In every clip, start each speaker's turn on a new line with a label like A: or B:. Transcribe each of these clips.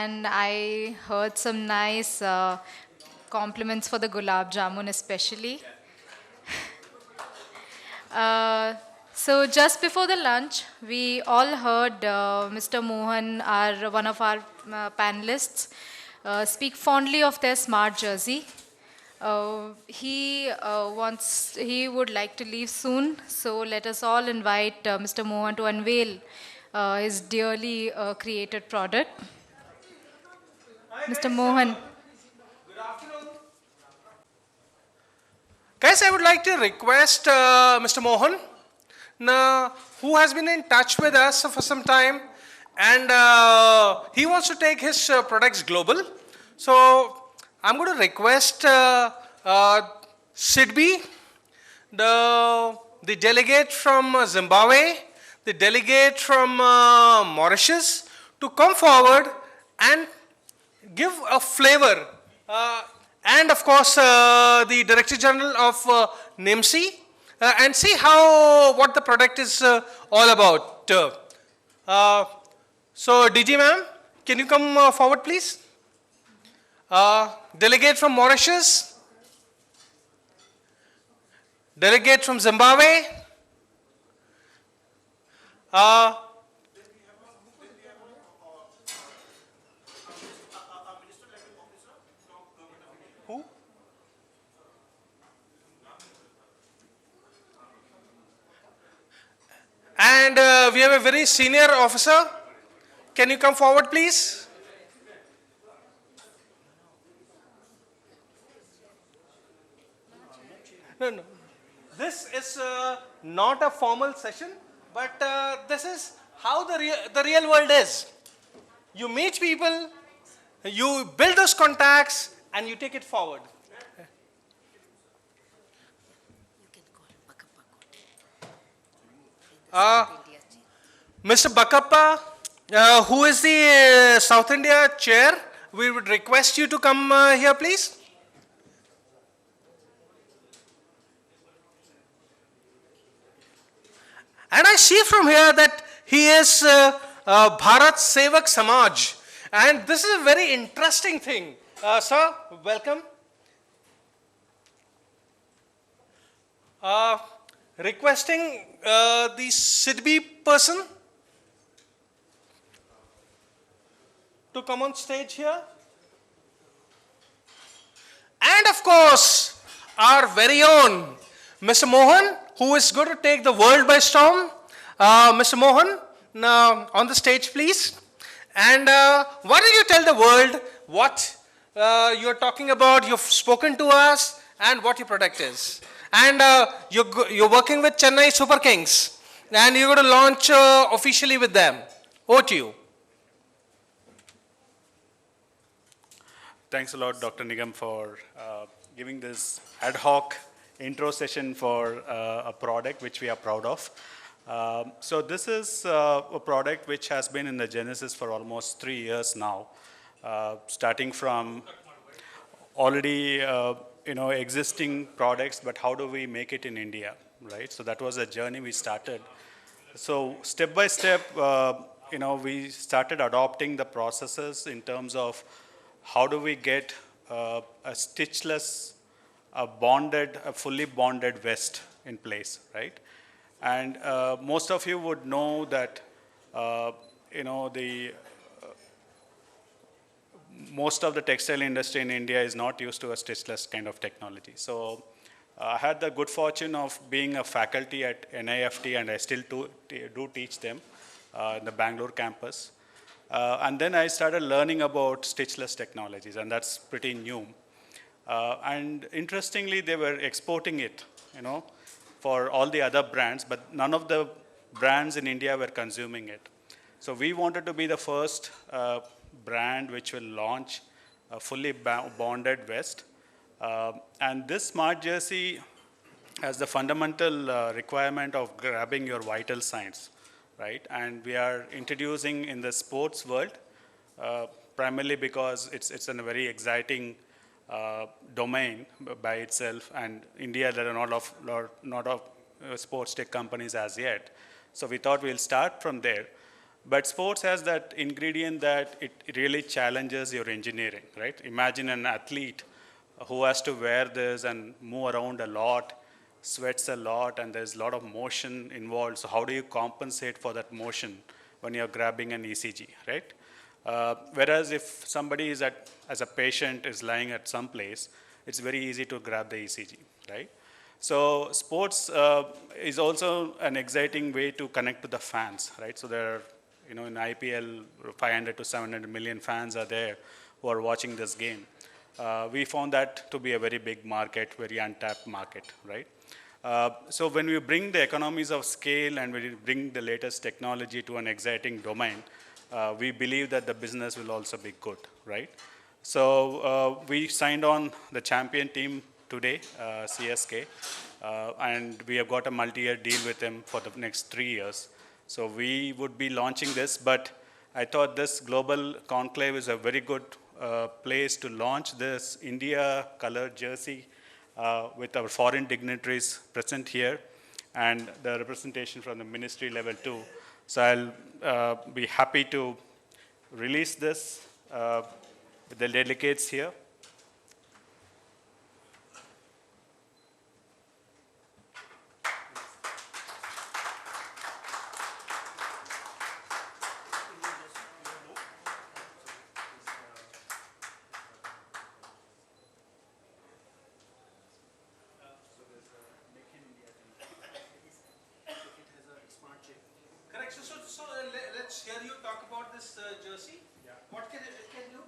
A: and I heard some nice compliments for the gulab jamun especially. So just before the lunch, we all heard Mr. Mohan, one of our panelists, speak fondly of their smart jersey. He would like to leave soon, so let us all invite Mr. Mohan to unveil his dearly created product. Mr. Mohan.
B: Good afternoon. Guys, I would like to request Mr. Mohan, who has been in touch with us for some time, and he wants to take his products global. So I'm going to request Sidbi, the delegate from Zimbabwe, the delegate from Mauritius, to come forward and give a flavor. And of course, the Director General of NIMSI, and see what the product is all about. So, DG ma'am, can you come forward, please? Delegate from Mauritius, delegate from Zimbabwe. Who? And we have a very senior officer. Can you come forward, please? No. This is not a formal session, but this is how the real world is. You meet people, you build those contacts, and you take it forward. Mr. Bakappa, who is the South India chair, we would request you to come here, please. And I see from here that he is Bharat Sevak Samaj. And this is a very interesting thing. Sir, welcome. Requesting the Sidbi person to come on stage here. And of course, our very own Mr. Mohan, who is going to take the world by storm. Mr. Mohan, on the stage, please. And why don't you tell the world what you're talking about, you've spoken to us, and what your product is. And you're working with Chennai Super Kings, and you're going to launch officially with them. Over to you.
C: Thanks a lot, Dr. Nigam, for giving this ad hoc intro session for a product which we are proud of. So this is a product which has been in the genesis for almost 3 years now, starting from already existing products, but how do we make it in India, right? So that was a journey we started. So step by step, we started adopting the processes in terms of how do we get a stitchless, a fully bonded vest in place, right? And most of you would know that, most of the textile industry in India is not used to a stitchless kind of technology. So I had the good fortune of being a faculty at NIFT, and I still do teach them in the Bengaluru campus. And then I started learning about stitchless technologies, and that's pretty new. And interestingly, they were exporting it, for all the other brands, but none of the brands in India were consuming it. So we wanted to be the first brand which will launch a fully bonded vest. And this smart jersey has the fundamental requirement of grabbing your vital signs, right? And we are introducing in the sports world, primarily because it's a very exciting domain by itself, and India there are not of sports tech companies as yet. So we thought we'll start from there. But sports has that ingredient that it really challenges your engineering, right? Imagine an athlete who has to wear this and move around a lot, sweats a lot, and there's a lot of motion involved. So how do you compensate for that motion when you're grabbing an ECG, right? Whereas if somebody is as a patient is lying at some place, it's very easy to grab the ECG, right? So sports is also an exciting way to connect to the fans, right? So there are, in IPL, 500 to 700 million fans are there who are watching this game. We found that to be a very big market, very untapped market, right? So when we bring the economies of scale and we bring the latest technology to an exciting domain, we believe that the business will also be good, right? So we signed on the champion team today, CSK, and we have got a multi-year deal with them for the next 3 years. So we would be launching this, but I thought this global conclave is a very good place to launch this India colored jersey with our foreign dignitaries present here and the representation from the ministry level too. So I'll be happy to release this with the delegates here.
B: Correct. So let's hear you talk about this jersey. Yeah. What can it can do?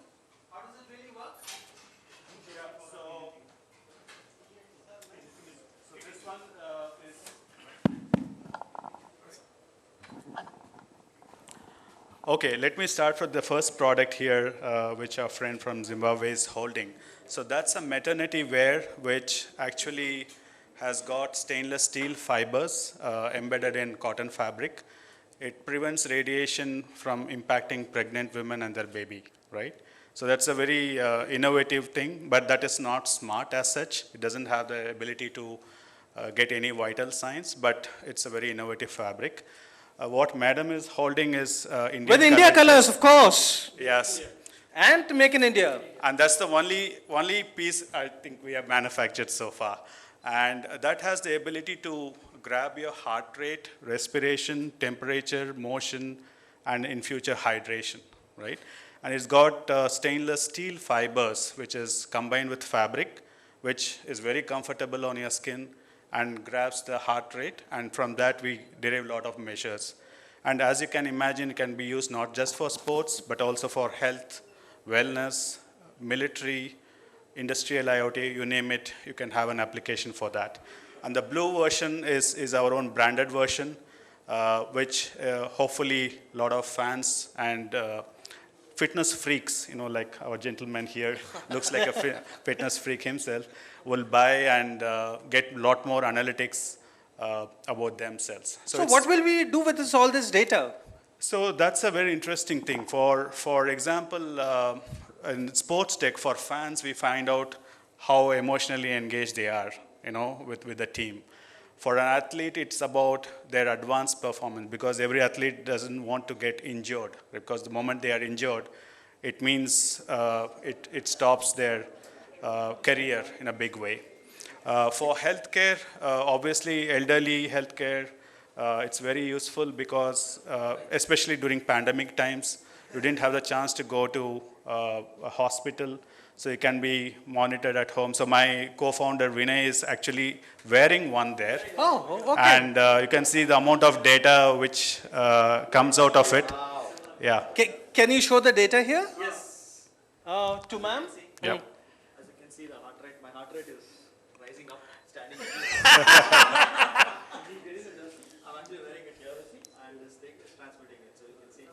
B: How does it really work?
C: Yeah, so this one is... Okay, let me start with the first product here, which our friend from Zimbabwe is holding. So that's a maternity wear, which actually has got stainless steel fibers embedded in cotton fabric. It prevents radiation from impacting pregnant women and their baby, right? So that's a very innovative thing, but that is not smart as such. It doesn't have the ability to get any vital signs, but it's a very innovative fabric. What Madam is holding is Indian
B: with India colors, of course.
C: Yes.
B: And to make in India.
C: And that's the only piece I think we have manufactured so far. And that has the ability to grab your heart rate, respiration, temperature, motion, and in future hydration, right? And it's got stainless steel fibers, which is combined with fabric, which is very comfortable on your skin and grabs the heart rate. And from that, we derive a lot of measures. And as you can imagine, it can be used not just for sports, but also for health, wellness, military, industrial IoT, you name it, you can have an application for that. And the blue version is our own branded version, which hopefully a lot of fans and fitness freaks, like our gentleman here, looks like a fitness freak himself, will buy and get a lot more analytics about themselves.
B: So what will we do with all this data?
C: So that's a very interesting thing. For example, in sports tech, for fans, we find out how emotionally engaged they are, with the team. For an athlete, it's about their advanced performance, because every athlete doesn't want to get injured, because the moment they are injured, it means it stops their career in a big way. For healthcare, obviously elderly healthcare, it's very useful because especially during pandemic times, you didn't have the chance to go to a hospital, so you can be monitored at home. So my co-founder Vinay is actually wearing one there.
B: Oh, okay.
C: And you can see the amount of data which comes out of it.
B: Wow.
C: Yeah.
B: Can you show the data here? Yes. To ma'am?
C: Yeah.
D: As you can see, my heart rate is rising up, standing. I'm actually wearing it here, and this thing is transmitting it, so you can see.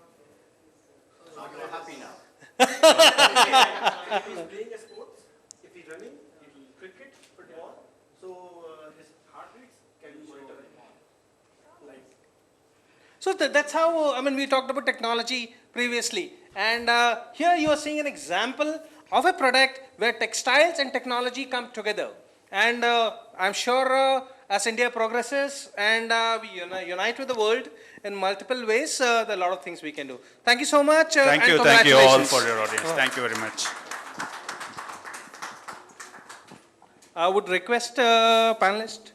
D: I'm happy now. If he's playing a sport, if he's running, if he's cricket, football, so his heart rates can be monitored. Like.
B: So that's how, we talked about technology previously. And here you are seeing an example of a product where textiles and technology come together. And I'm sure as India progresses and we unite with the world in multiple ways, there are a lot of things we can do. Thank you so much.
C: Thank you all for your audience. Thank you very much.
B: I would request panelist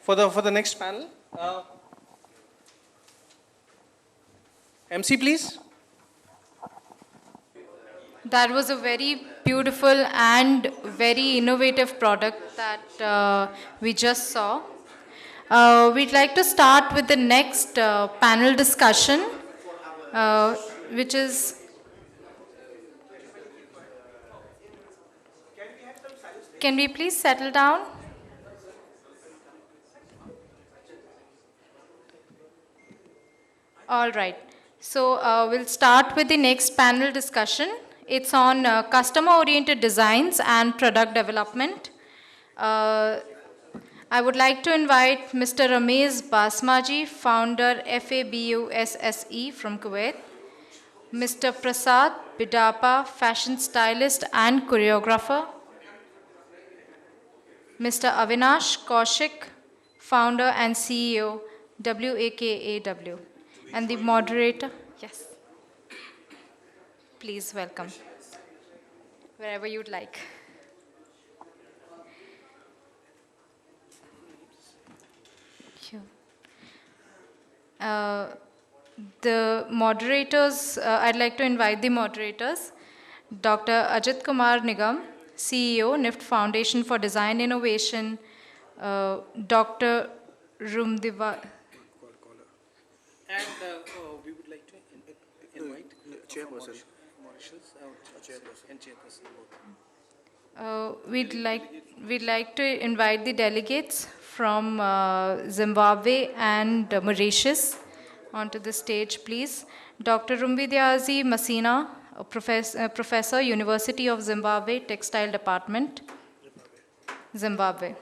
B: for the next panel. MC, please.
A: That was a very beautiful and very innovative product that we just saw. We'd like to start with the next panel discussion, which is... Can we please settle down? All right. So we'll start with the next panel discussion. It's on customer-oriented designs and product development. I would like to invite Mr. Ramesh Basmaji, founder FABUSSE from Kuwait. Mr. Prasad, Bidapa, fashion stylist and choreographer. Mr. Avinash, Kaushik, founder and CEO, WAKAW. And the moderator, yes. Please welcome, wherever you'd like. The moderators, I'd like to invite the moderators, Dr. Ajit Kumar Nigam, CEO, NIFT Foundation for Design Innovation, Dr. Rumbidzayi.
B: And we would like to invite chairperson, Mauritius, and chairperson.
A: We'd like to invite the delegates from Zimbabwe and Mauritius onto the stage, please. Dr. Rumbidzayi Masina, a professor, University of Zimbabwe, Textile Department, Zimbabwe.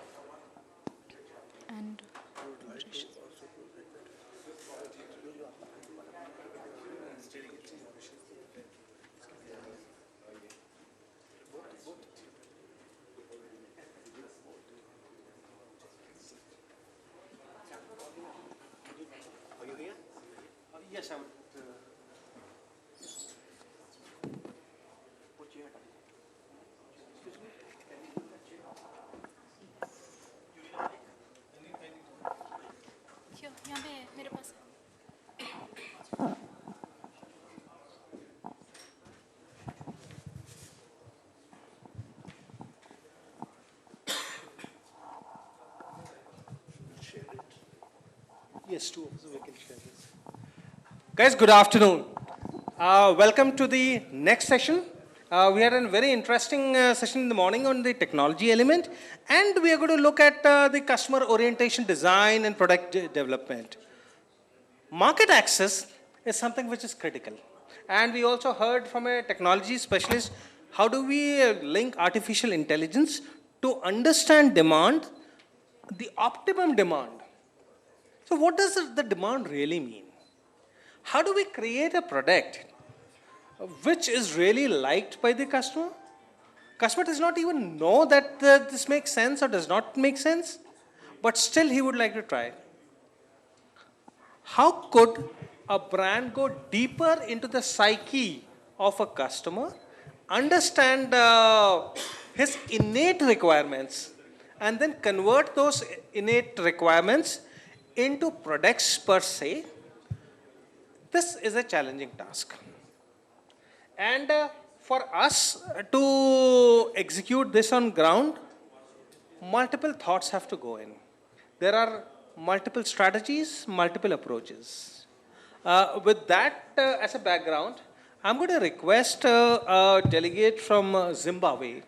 A: And Mauritius.
B: Yes, I would. Yes, two of us, we can share this. Guys, good afternoon. Welcome to the next session. We had a very interesting session in the morning on the technology element, and we are going to look at the customer orientation design and product development. Market access is something which is critical. And we also heard from a technology specialist, how do we link artificial intelligence to understand demand, the optimum demand. So what does the demand really mean? How do we create a product which is really liked by the customer? Customer does not even know that this makes sense or does not make sense, but still he would like to try. How could a brand go deeper into the psyche of a customer, understand his innate requirements, and then convert those innate requirements into products per se? This is a challenging task. And for us to execute this on ground, multiple thoughts have to go in. There are multiple strategies, multiple approaches. With that as a background, I'm going to request a delegate from Zimbabwe,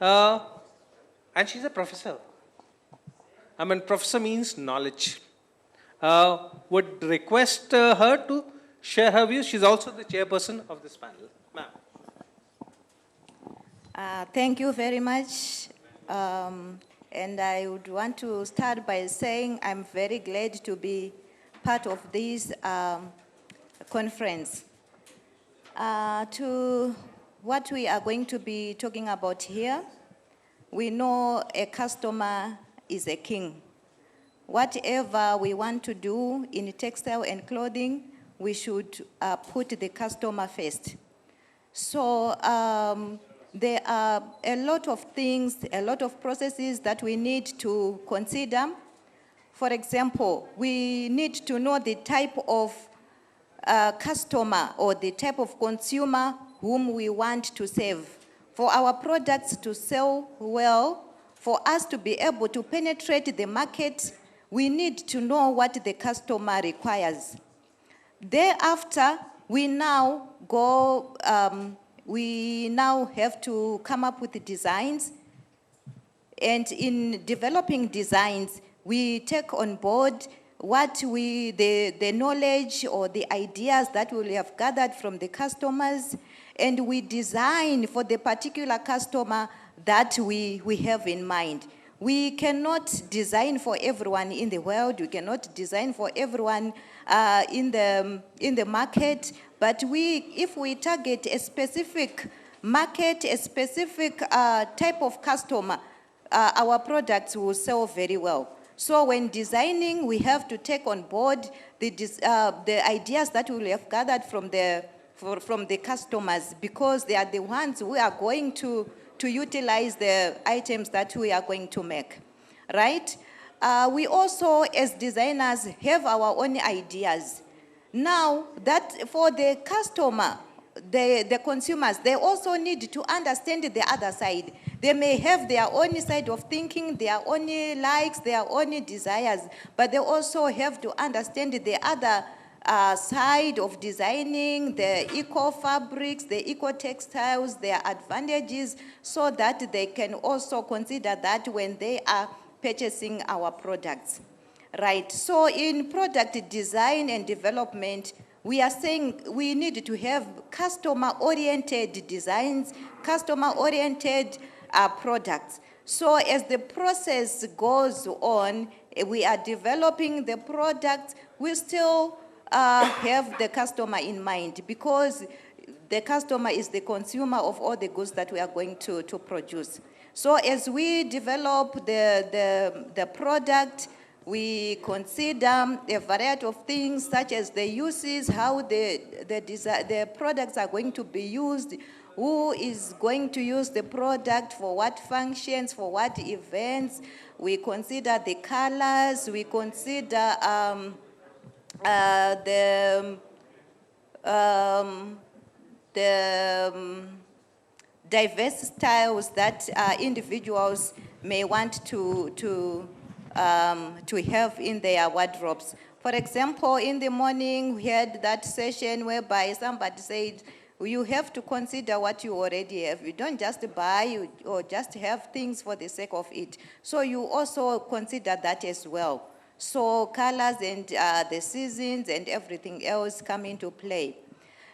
B: and she's a professor. I mean, professor means knowledge. Would request her to share her views. She's also the chairperson of this panel. Ma'am.
E: Thank you very much. And I would want to start by saying I'm very glad to be part of this conference. To what we are going to be talking about here, we know a customer is a king. Whatever we want to do in textile and clothing, we should put the customer first. So there are a lot of things, a lot of processes that we need to consider. For example, we need to know the type of customer or the type of consumer whom we want to serve. For our products to sell well, for us to be able to penetrate the market, we need to know what the customer requires. Thereafter, we now have to come up with the designs. And in developing designs, we take on board the knowledge or the ideas that we have gathered from the customers, and we design for the particular customer that we have in mind. We cannot design for everyone in the world. We cannot design for everyone in the market. But if we target a specific market, a specific type of customer, our products will sell very well. So when designing, we have to take on board the ideas that we have gathered from the customers, because they are the ones who are going to utilize the items that we are going to make, right? We also, as designers, have our own ideas. Now, that for the customer, the consumers, they also need to understand the other side. They may have their own side of thinking, their own likes, their own desires, but they also have to understand the other side of designing, the eco-fabrics, the eco-textiles, their advantages, so that they can also consider that when they are purchasing our products. Right, so in product design and development, we are saying we need to have customer-oriented designs, customer-oriented products. So as the process goes on, we are developing the product, we still have the customer in mind, because the customer is the consumer of all the goods that we are going to produce. So as we develop the product, we consider a variety of things, such as the uses, how the products are going to be used, who is going to use the product for what functions, for what events. We consider the colors, we consider the diverse styles that individuals may want to have in their wardrobes. For example, in the morning, we had that session whereby somebody said, you have to consider what you already have. You don't just buy or just have things for the sake of it. So you also consider that as well. So colors and the seasons and everything else come into play.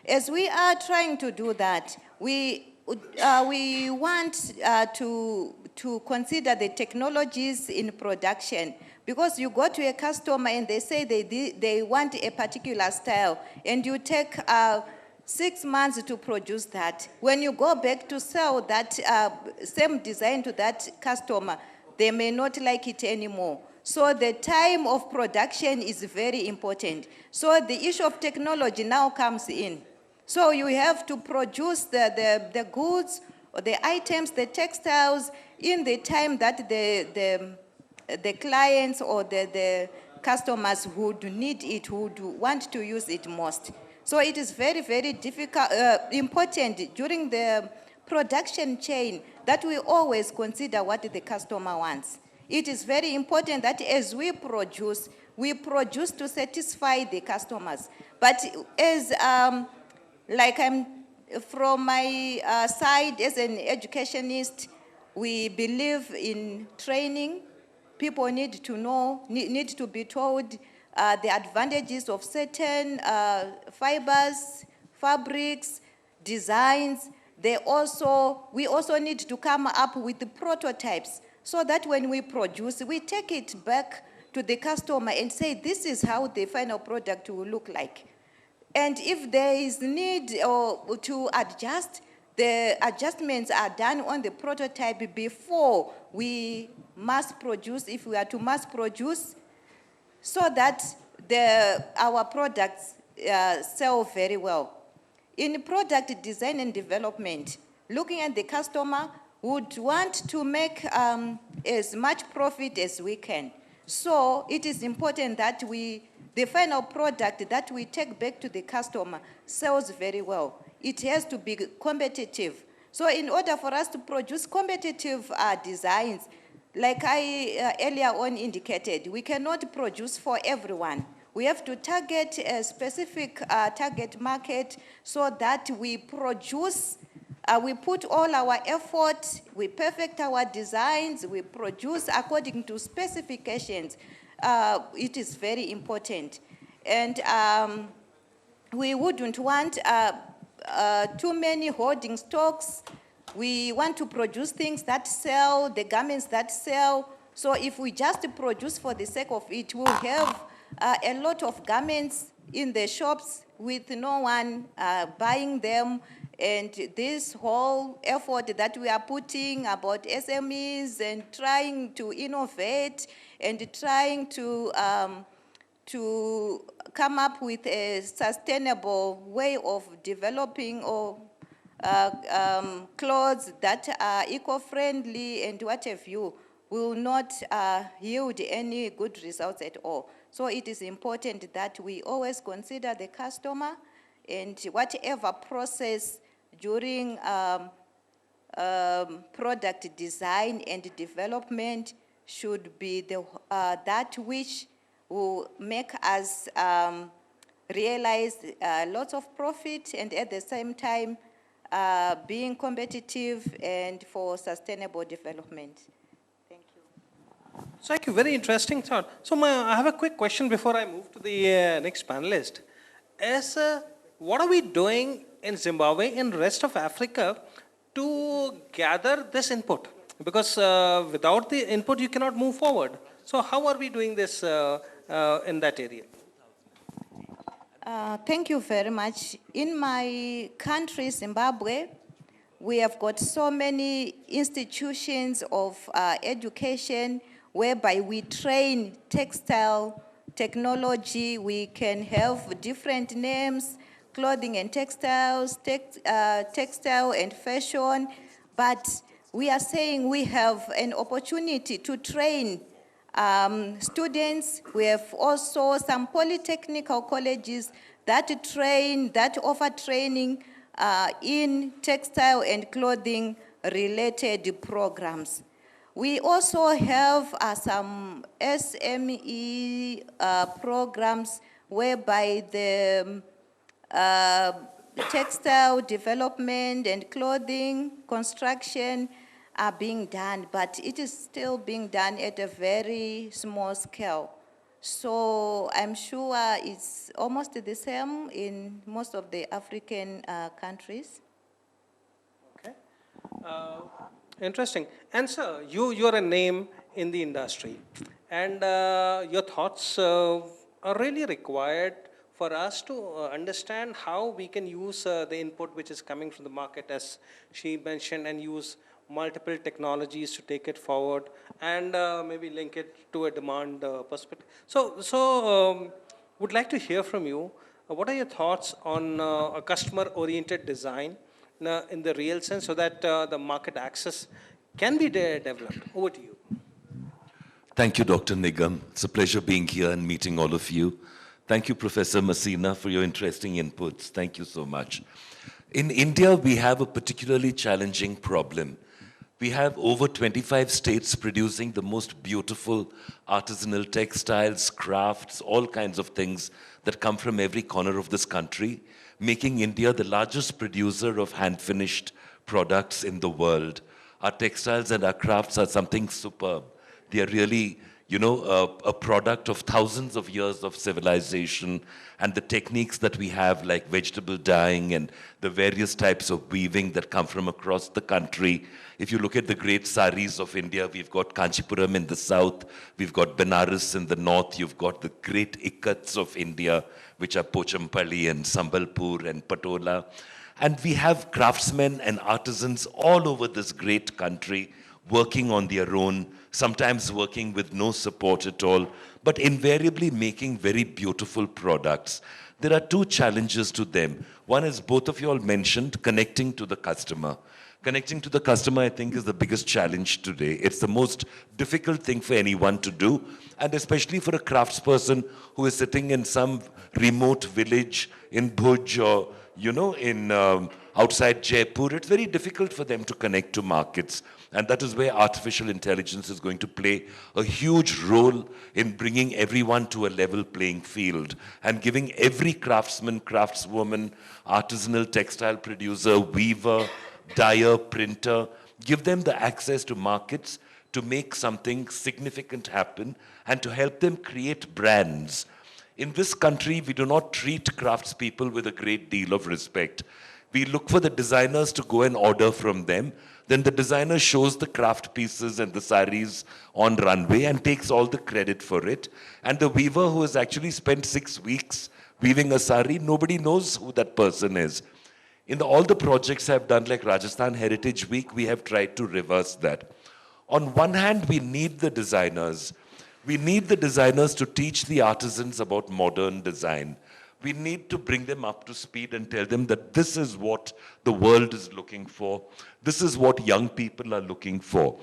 E: As we are trying to do that, we want to consider the technologies in production, because you go to a customer and they say they want a particular style, and you take 6 months to produce that. When you go back to sell that same design to that customer, they may not like it anymore. So the time of production is very important. So the issue of technology now comes in. So you have to produce the goods, or the items, the textiles, in the time that the clients or the customers would need it, would want to use it most. So it is very, very difficult, important during the production chain that we always consider what the customer wants. It is very important that as we produce to satisfy the customers. But as like from my side as an educationist, we believe in training. People need to know, need to be told the advantages of certain fibers, fabrics, designs. We also need to come up with the prototypes, so that when we produce, we take it back to the customer and say, this is how the final product will look like. And if there is need to adjust, the adjustments are done on the prototype before we mass produce, if we are to mass produce, so that our products sell very well. In product design and development, looking at the customer, would want to make as much profit as we can. So it is important that the final product that we take back to the customer sells very well. It has to be competitive. So in order for us to produce competitive designs, like I earlier on indicated, we cannot produce for everyone. We have to target a specific target market so that we produce, we put all our effort, we perfect our designs, we produce according to specifications. It is very important. And we wouldn't want too many holding stocks. We want to produce things that sell, the garments that sell. So if we just produce for the sake of it, we'll have a lot of garments in the shops with no one buying them. And this whole effort that we are putting about SMEs and trying to innovate and trying to come up with a sustainable way of developing or clothes that are eco-friendly and what have you will not yield any good results at all. So it is important that we always consider the customer, and whatever process during product design and development should be that which will make us realize lots of profit and at the same time being competitive and for sustainable development. Thank you.
B: Thank you, very interesting thought. So I have a quick question before I move to the next panelist. What are we doing in Zimbabwe and rest of Africa to gather this input? Because without the input, you cannot move forward. So how are we doing this in that area?
E: Thank you very much. In my country, Zimbabwe, we have got so many institutions of education whereby we train textile technology. We can have different names, clothing and textiles, textile and fashion, but we are saying we have an opportunity to train students. We have also some polytechnical colleges that offer training in textile and clothing related programs. We also have some SME programs whereby the textile development and clothing construction are being done, but it is still being done at a very small scale. So I'm sure it's almost the same in most of the African countries.
B: Okay. Interesting. And sir, you're a name in the industry, and your thoughts are really required for us to understand how we can use the input which is coming from the market, as she mentioned, and use multiple technologies to take it forward and maybe link it to a demand perspective. So would like to hear from you. What are your thoughts on a customer-oriented design in the real sense, so that the market access can be developed? Over to you.
F: Thank you, Dr. Nigam. It's a pleasure being here and meeting all of you. Thank you, Professor Masina, for your interesting inputs. Thank you so much. In India, we have a particularly challenging problem. We have over 25 states producing the most beautiful artisanal textiles, crafts, all kinds of things that come from every corner of this country, making India the largest producer of hand-finished products in the world. Our textiles and our crafts are something superb. They are really, you know, a product of thousands of years of civilization, and the techniques that we have, like vegetable dyeing and the various types of weaving that come from across the country. If you look at the great saris of India, we've got Kanchipuram in the south, we've got Benares in the north, you've got the great ikats of India, which are Pochampalli and Sambalpur and Patola. And we have craftsmen and artisans all over this great country working on their own, sometimes working with no support at all, but invariably making very beautiful products. There are two challenges to them. One is both of you all mentioned, connecting to the customer. Connecting to the customer, I think, is the biggest challenge today. It's the most difficult thing for anyone to do, and especially for a craftsperson who is sitting in some remote village in Bhuj or, you know, in outside Jaipur. It's very difficult for them to connect to markets. And that is where artificial intelligence is going to play a huge role in bringing everyone to a level playing field and giving every craftsman, craftswoman, artisanal textile producer, weaver, dyer, printer, give them the access to markets to make something significant happen and to help them create brands. In this country, we do not treat craftspeople with a great deal of respect. We look for the designers to go and order from them. Then the designer shows the craft pieces and the saris on runway and takes all the credit for it. And the weaver who has actually spent 6 weeks weaving a sari, nobody knows who that person is. In all the projects I've done, like Rajasthan Heritage Week, we have tried to reverse that. On one hand, we need the designers. We need the designers to teach the artisans about modern design. We need to bring them up to speed and tell them that this is what the world is looking for. This is what young people are looking for.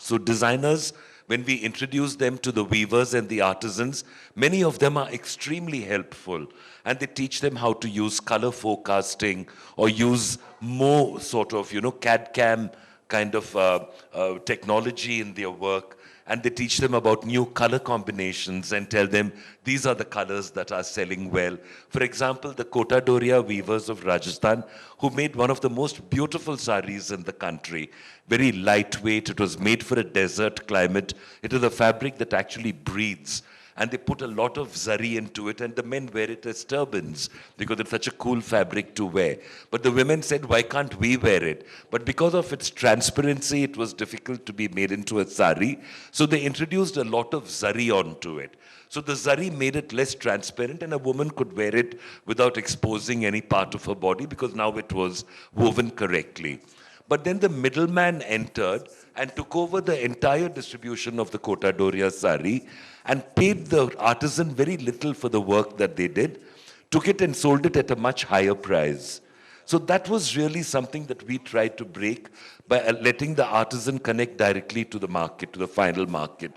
F: So designers, when we introduce them to the weavers and the artisans, many of them are extremely helpful. And they teach them how to use color forecasting or use more sort of, CAD-CAM kind of technology in their work. And they teach them about new color combinations and tell them these are the colors that are selling well. For example, the Kota Doria weavers of Rajasthan, who made one of the most beautiful saris in the country. Very lightweight, it was made for a desert climate. It is a fabric that actually breathes. And they put a lot of zari into it, and the men wear it as turbans because it's such a cool fabric to wear. But the women said, why can't we wear it? But because of its transparency, it was difficult to be made into a sari. So they introduced a lot of zari onto it. So the zari made it less transparent, and a woman could wear it without exposing any part of her body because now it was woven correctly. But then the middleman entered and took over the entire distribution of the Kota Doria sari and paid the artisan very little for the work that they did, took it and sold it at a much higher price. So that was really something that we tried to break by letting the artisan connect directly to the market, to the final market.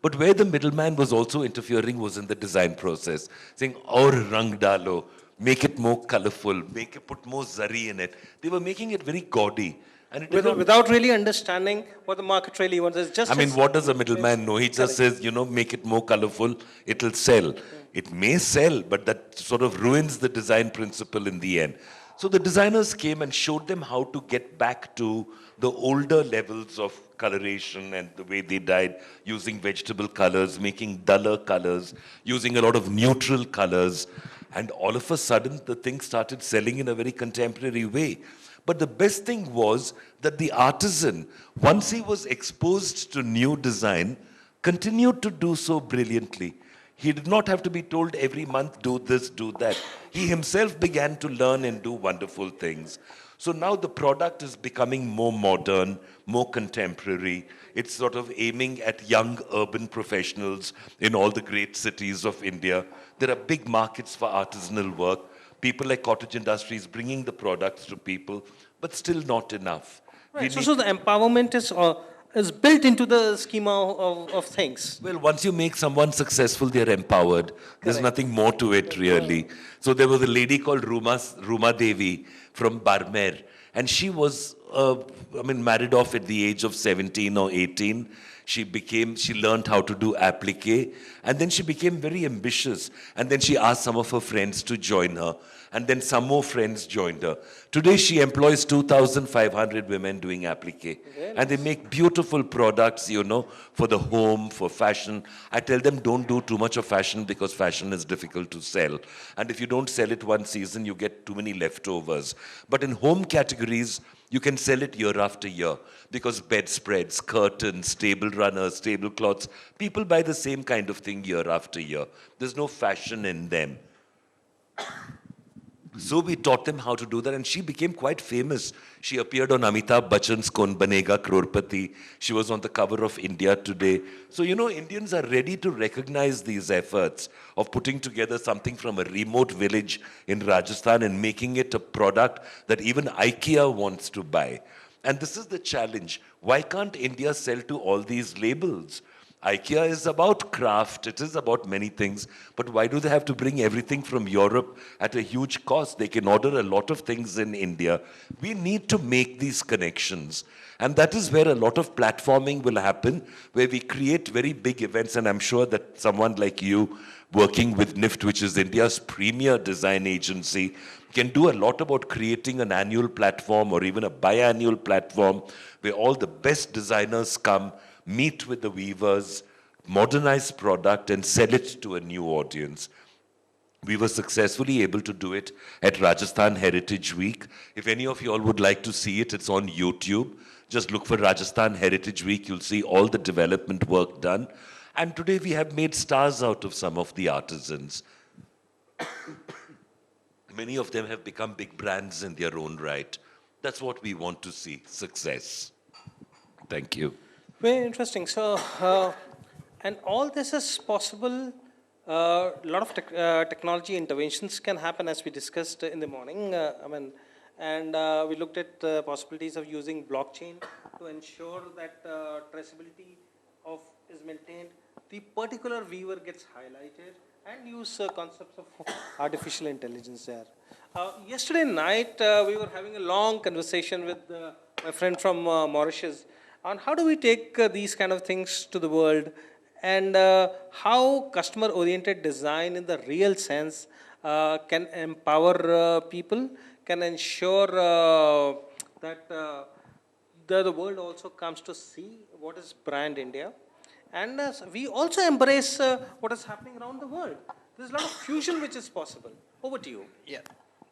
F: But where the middleman was also interfering was in the design process, saying, aur rang dalo, make it more colorful, put more zari in it. They were making it very gaudy. And
D: without really understanding what the market really wants. It's just
F: what does a middleman know? He just says, make it more colorful, it'll sell. It may sell, but that sort of ruins the design principle in the end. So the designers came and showed them how to get back to the older levels of coloration and the way they dyed, using vegetable colors, making duller colors, using a lot of neutral colors. And all of a sudden, the thing started selling in a very contemporary way. But the best thing was that the artisan, once he was exposed to new design, continued to do so brilliantly. He did not have to be told every month, do this, do that. He himself began to learn and do wonderful things. So now the product is becoming more modern, more contemporary. It's sort of aiming at young urban professionals in all the great cities of India. There are big markets for artisanal work. People like cottage industries bringing the products to people, but still not enough.
D: Right. So the empowerment is built into the schema of things.
F: Well, once you make someone successful, they're empowered. There's nothing more to it, really. So there was a lady called Ruma Devi from Barmer, and she was, married off at the age of 17 or 18. She learned how to do applique, and then she became very ambitious. And then she asked some of her friends to join her, and then some more friends joined her. Today, she employs 2,500 women doing applique, and they make beautiful products, for the home, for fashion. I tell them, don't do too much of fashion because fashion is difficult to sell. And if you don't sell it one season, you get too many leftovers. But in home categories, you can sell it year after year because bedspreads, curtains, table runners, tablecloths, people buy the same kind of thing year after year. There's no fashion in them. So we taught them how to do that, and she became quite famous. She appeared on Amitabh Bachchan's Kaun Banega Crorepati. She was on the cover of India Today. So, you know, Indians are ready to recognize these efforts of putting together something from a remote village in Rajasthan and making it a product that even IKEA wants to buy. And this is the challenge. Why can't India sell to all these labels? IKEA is about craft, it is about many things, but why do they have to bring everything from Europe at a huge cost? They can order a lot of things in India. We need to make these connections. And that is where a lot of platforming will happen, where we create very big events, and I'm sure that someone like you, working with NIFT, which is India's premier design agency, can do a lot about creating an annual platform or even a biannual platform where all the best designers come, meet with the weavers, modernize product, and sell it to a new audience. We were successfully able to do it at Rajasthan Heritage Week. If any of you all would like to see it, it's on YouTube. Just look for Rajasthan Heritage Week. You'll see all the development work done. And today we have made stars out of some of the artisans. Many of them have become big brands in their own right. That's what we want to see, success. Thank you.
D: Very interesting. So, and all this is possible. A lot of technology interventions can happen, as we discussed in the morning. We looked at the possibilities of using blockchain to ensure that traceability is maintained. The particular weaver gets highlighted, and use concepts of artificial intelligence there. Yesterday night, we were having a long conversation with my friend from Mauritius on how do we take these kind of things to the world, and how customer-oriented design in the real sense can empower people, can ensure that the world also comes to see what is brand India. And we also embrace what is happening around the world. There's a lot of fusion which is possible. Over to you.
G: Yeah,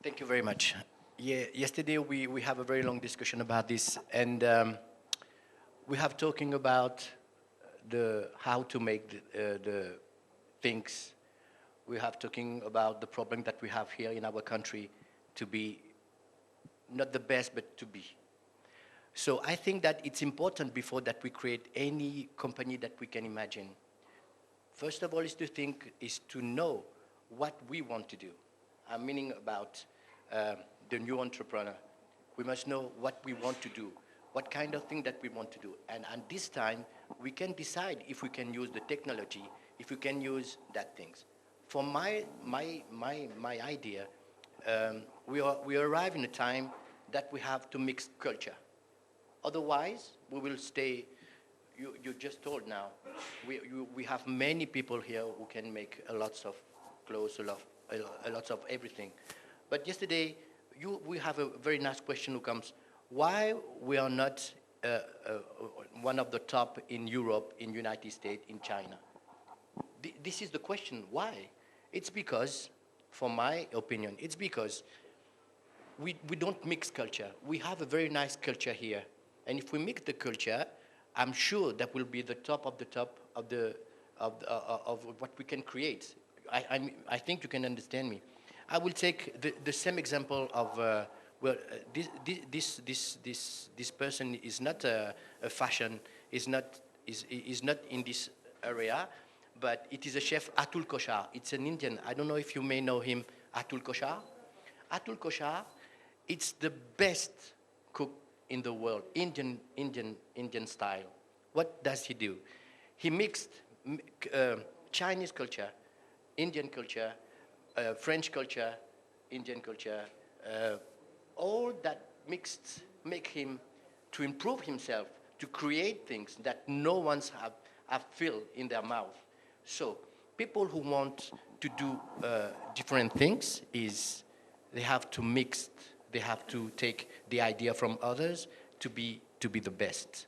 G: thank you very much. Yeah, yesterday we have a very long discussion about this, and we have talking about how to make the things. We have talking about the problem that we have here in our country to be not the best, but to be. So I think that it's important before that we create any company that we can imagine. First of all is to know what we want to do. I'm meaning about the new entrepreneur. We must know what we want to do, what kind of thing that we want to do. And this time, we can decide if we can use the technology, if we can use that things. For my idea, we arrive in a time that we have to mix culture. Otherwise, we will stay, you just told now, we have many people here who can make a lots of clothes, a lot of everything. But yesterday, we have a very nice question who comes, why we are not one of the top in Europe, in United States, in China? This is the question, why? It's because, for my opinion, it's because we don't mix culture. We have a very nice culture here. And if we mix the culture, I'm sure that will be the top of what we can create. I think you can understand me. I will take the same example of this person is not a fashion, is not in this area, but it is a chef, Atul Kochhar. It's an Indian. I don't know if you may know him, Atul Kochhar. Atul Kochhar, it's the best cook in the world, Indian style. What does he do? He mixed Chinese culture, Indian culture, French culture, Indian culture, all that mixed make him to improve himself, to create things that no one's have filled in their mouth. So people who want to do different things they have to mix. They have to take the idea from others to be the best.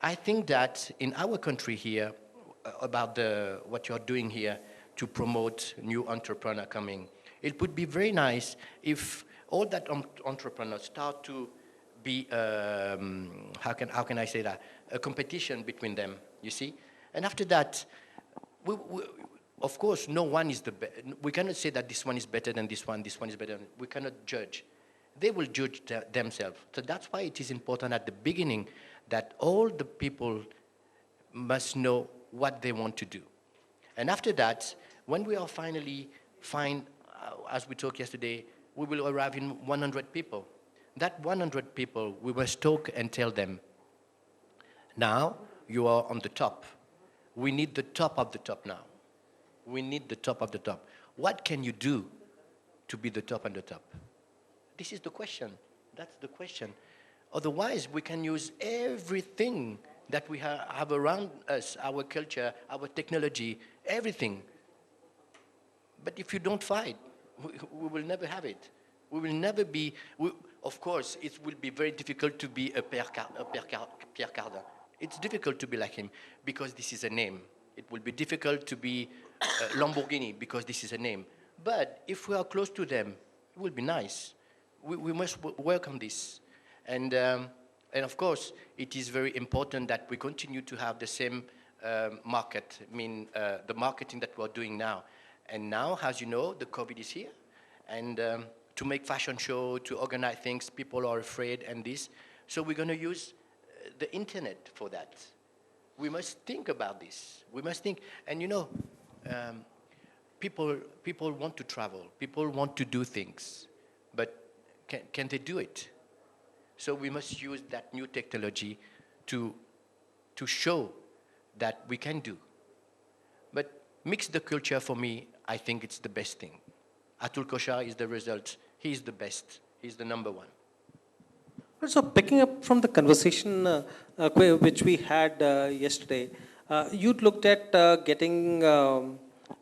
G: I think that in our country here, about what you're doing here to promote new entrepreneur coming, it would be very nice if all that entrepreneurs start to be, how can I say that, a competition between them, you see? And after that, of course, no one is the best. We cannot say that this one is better than this one is better than, we cannot judge. They will judge themselves. So that's why it is important at the beginning that all the people must know what they want to do. And after that, when we are finally as we talked yesterday, we will arrive in 100 people. That 100 people, we must talk and tell them, now you are on the top. We need the top of the top now. We need the top of the top. What can you do to be the top and the top? This is the question. That's the question. Otherwise, we can use everything that we have around us, our culture, our technology, everything. But if you don't fight, we will never have it. We will never be, of course, it will be very difficult to be a Pierre Cardin. It's difficult to be like him because this is a name. It will be difficult to be Lamborghini because this is a name. But if we are close to them, it will be nice. We must work on this. And of course, it is very important that we continue to have the same market, the marketing that we're doing now. And now, as you know, the COVID is here. And to make fashion show, to organize things, people are afraid and this. So we're going to use the internet for that. We must think about this. We must think, and you know, people want to travel. People want to do things, but can they do it? So we must use that new technology to show that we can do. But mix the culture, for me, I think it's the best thing. Atul Koshar is the result. He's the best. He's the number one.
D: So picking up from the conversation which we had yesterday, you looked at getting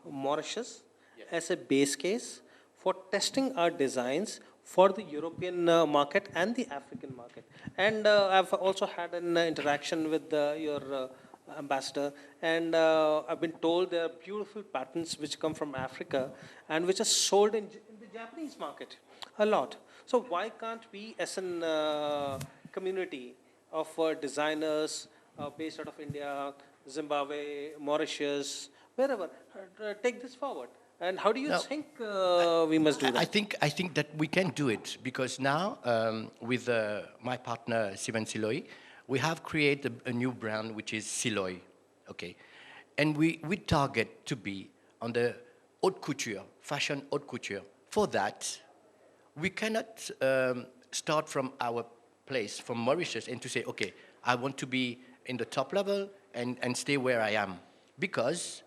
D: Mauritius as a base case for testing our designs for the European market and the African market. And I've also had an interaction with your ambassador, and I've been told there are beautiful patterns which come from Africa and which are sold in the Japanese market a lot. So why can't we, as a community of designers based out of India, Zimbabwe, Mauritius, wherever, take this forward? And how do you think we must do that?
G: I think that we can do it because now with my partner Steven Silloy, we have created a new brand which is Silloy, okay, and we target to be on the haute couture, fashion haute couture. For that, we cannot start from our place, from Mauritius, and to say, okay, I want to be in the top level and stay where I am, because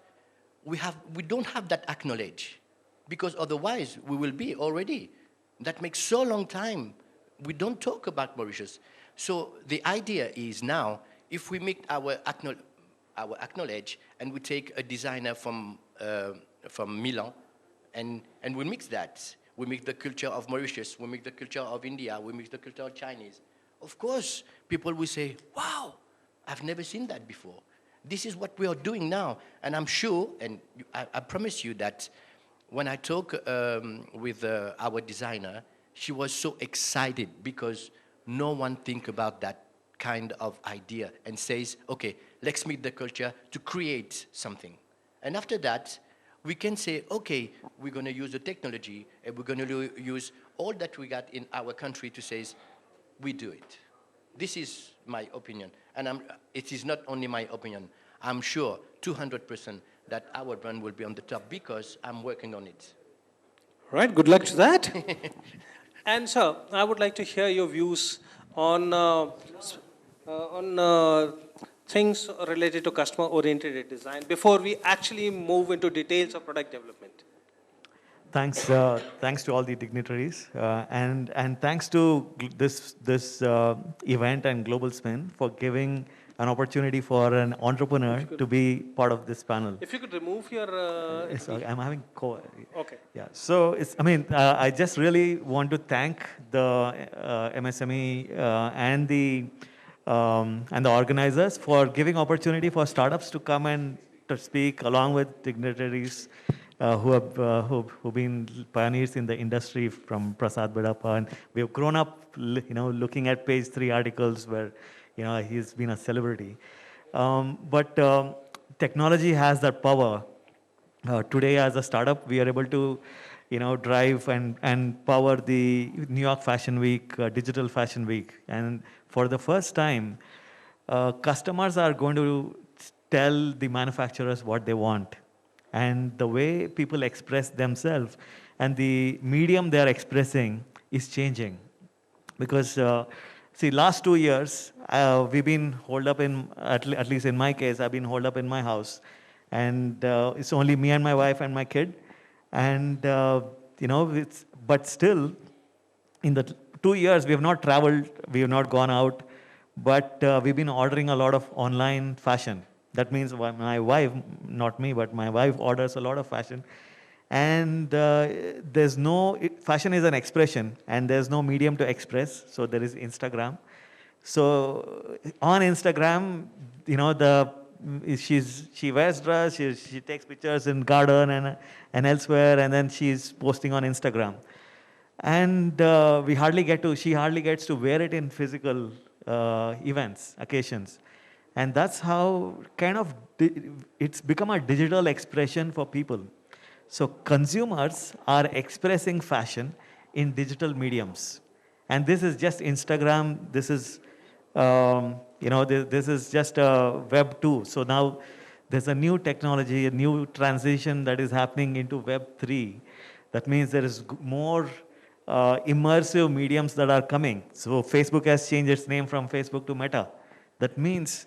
G: we don't have that acknowledge, because otherwise we will be already. That makes so long time we don't talk about Mauritius. So the idea is now, if we make our acknowledge and we take a designer from Milan and we mix that. We mix the culture of Mauritius, we mix the culture of India, we mix the culture of Chinese. Of course, people will say, wow, I've never seen that before. This is what we are doing now. And I'm sure, and I promise you that when I talk with our designer, she was so excited because no one think about that kind of idea and says, okay, let's meet the culture to create something. And after that, we can say, okay, we're going to use the technology and we're going to use all that we got in our country to say, we do it. This is my opinion. And it is not only my opinion. I'm sure 200% that our brand will be on the top because I'm working on it.
D: Right, good luck to that. And sir, I would like to hear your views on things related to customer-oriented design before we actually move into details of product development.
H: Thanks, thanks to all the dignitaries, and thanks to this event and GlobalSpin for giving an opportunity for an entrepreneur to be part of this panel.
D: If you could remove your...
H: Sorry, I'm having...
D: Okay.
H: Yeah, so I just really want to thank the MSME and the organizers for giving opportunity for startups to come and to speak along with dignitaries who've been pioneers in the industry from Prasad, Bidapa, and we've grown up, looking at page 3 articles where, he's been a celebrity. But technology has that power today as a startup, we are able to, drive and power the New York Fashion Week, Digital Fashion Week. And for the first time, customers are going to tell the manufacturers what they want. And the way people express themselves and the medium they are expressing is changing. Because, see, last 2 years, we've been holed up at least in my case, I've been holed up in my house. And it's only me and my wife and my kid. And, but still, in the 2 years, we have not traveled, we have not gone out, but we've been ordering a lot of online fashion. That means my wife, not me, but my wife orders a lot of fashion. And fashion is an expression, and there's no medium to express, so there is Instagram. So on Instagram, she wears dress, she takes pictures in garden and elsewhere, and then she's posting on Instagram. And she hardly gets to wear it in physical events, occasions. And that's how it's become a digital expression for people. So consumers are expressing fashion in digital mediums. And this is just Instagram, this is, this is just Web 2. So now there's a new technology, a new transition that is happening into Web 3. That means there is more immersive mediums that are coming. So Facebook has changed its name from Facebook to Meta. That means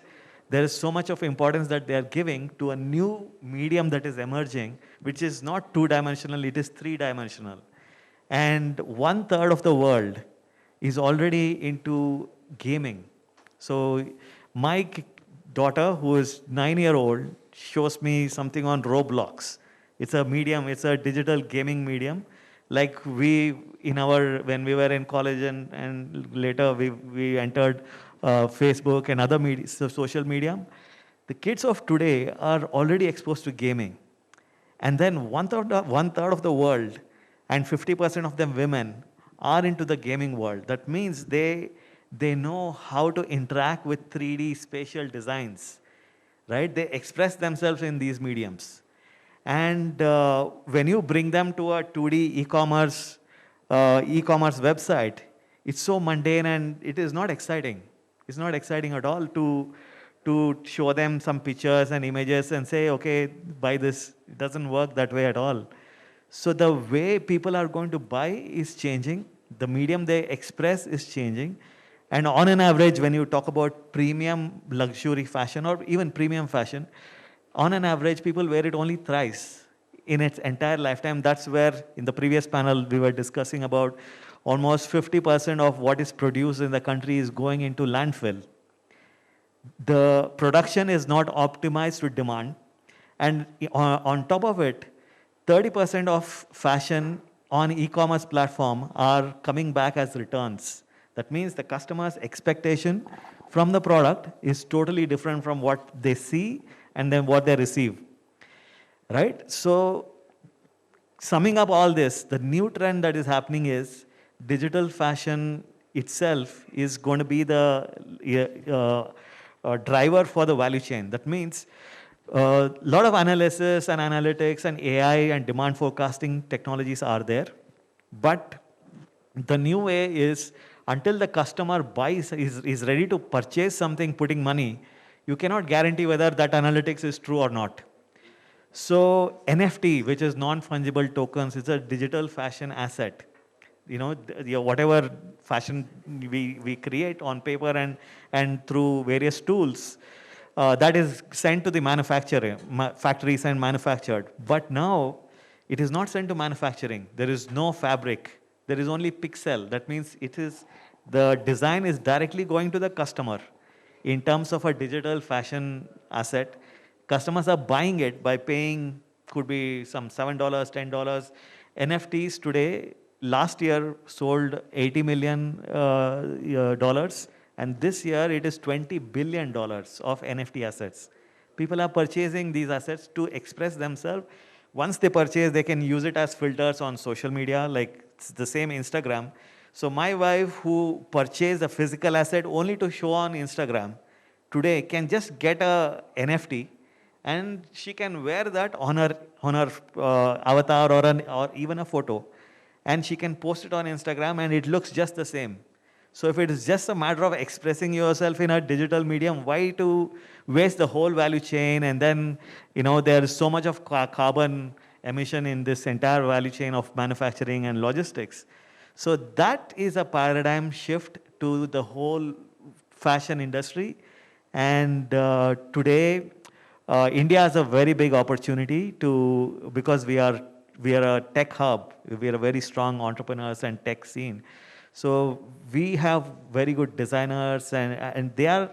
H: there is so much of importance that they are giving to a new medium that is emerging, which is not two-dimensional, it is three-dimensional. And 1/3 of the world is already into gaming. So my daughter, who is 9-year-old, shows me something on Roblox. It's a medium, it's a digital gaming medium. Like when we were in college and later we entered Facebook and other media, social media, the kids of today are already exposed to gaming. And then 1/3 of the world and 50% of them women are into the gaming world. That means they know how to interact with 3D spatial designs, right? They express themselves in these mediums. And when you bring them to a 2D e-commerce website, it's so mundane and it is not exciting. It's not exciting at all to show them some pictures and images and say, okay, buy this. It doesn't work that way at all. So the way people are going to buy is changing. The medium they express is changing. And on an average, when you talk about premium luxury fashion or even premium fashion, on an average, people wear it only thrice in its entire lifetime. That's where, in the previous panel, we were discussing about almost 50% of what is produced in the country is going into landfill. The production is not optimized to demand. And on top of it, 30% of fashion on e-commerce platform are coming back as returns. That means the customer's expectation from the product is totally different from what they see and then what they receive, right? So summing up all this, the new trend that is happening is digital fashion itself is going to be the driver for the value chain. That means a lot of analysis and analytics and AI and demand forecasting technologies are there. But the new way is until the customer buys, is ready to purchase something, putting money, you cannot guarantee whether that analytics is true or not. So NFT, which is non-fungible tokens, is a digital fashion asset. Whatever fashion we create on paper and through various tools, that is sent to the factories and manufactured. But now, it is not sent to manufacturing. There is no fabric. There is only pixel. That means the design is directly going to the customer in terms of a digital fashion asset. Customers are buying it by paying, could be some $7, $10. NFTs today, last year sold $80 million, and this year it is $20 billion of NFT assets. People are purchasing these assets to express themselves. Once they purchase, they can use it as filters on social media, like it's the same Instagram. So my wife, who purchased a physical asset only to show on Instagram, today can just get a NFT and she can wear that on her avatar or even a photo, and she can post it on Instagram, and it looks just the same. So if it is just a matter of expressing yourself in a digital medium, why to waste the whole value chain? And then, there is so much of carbon emission in this entire value chain of manufacturing and logistics. So that is a paradigm shift to the whole fashion industry. And today, India has a very big opportunity because we are a tech hub. We are a very strong entrepreneurs and tech scene. So we have very good designers, and they are,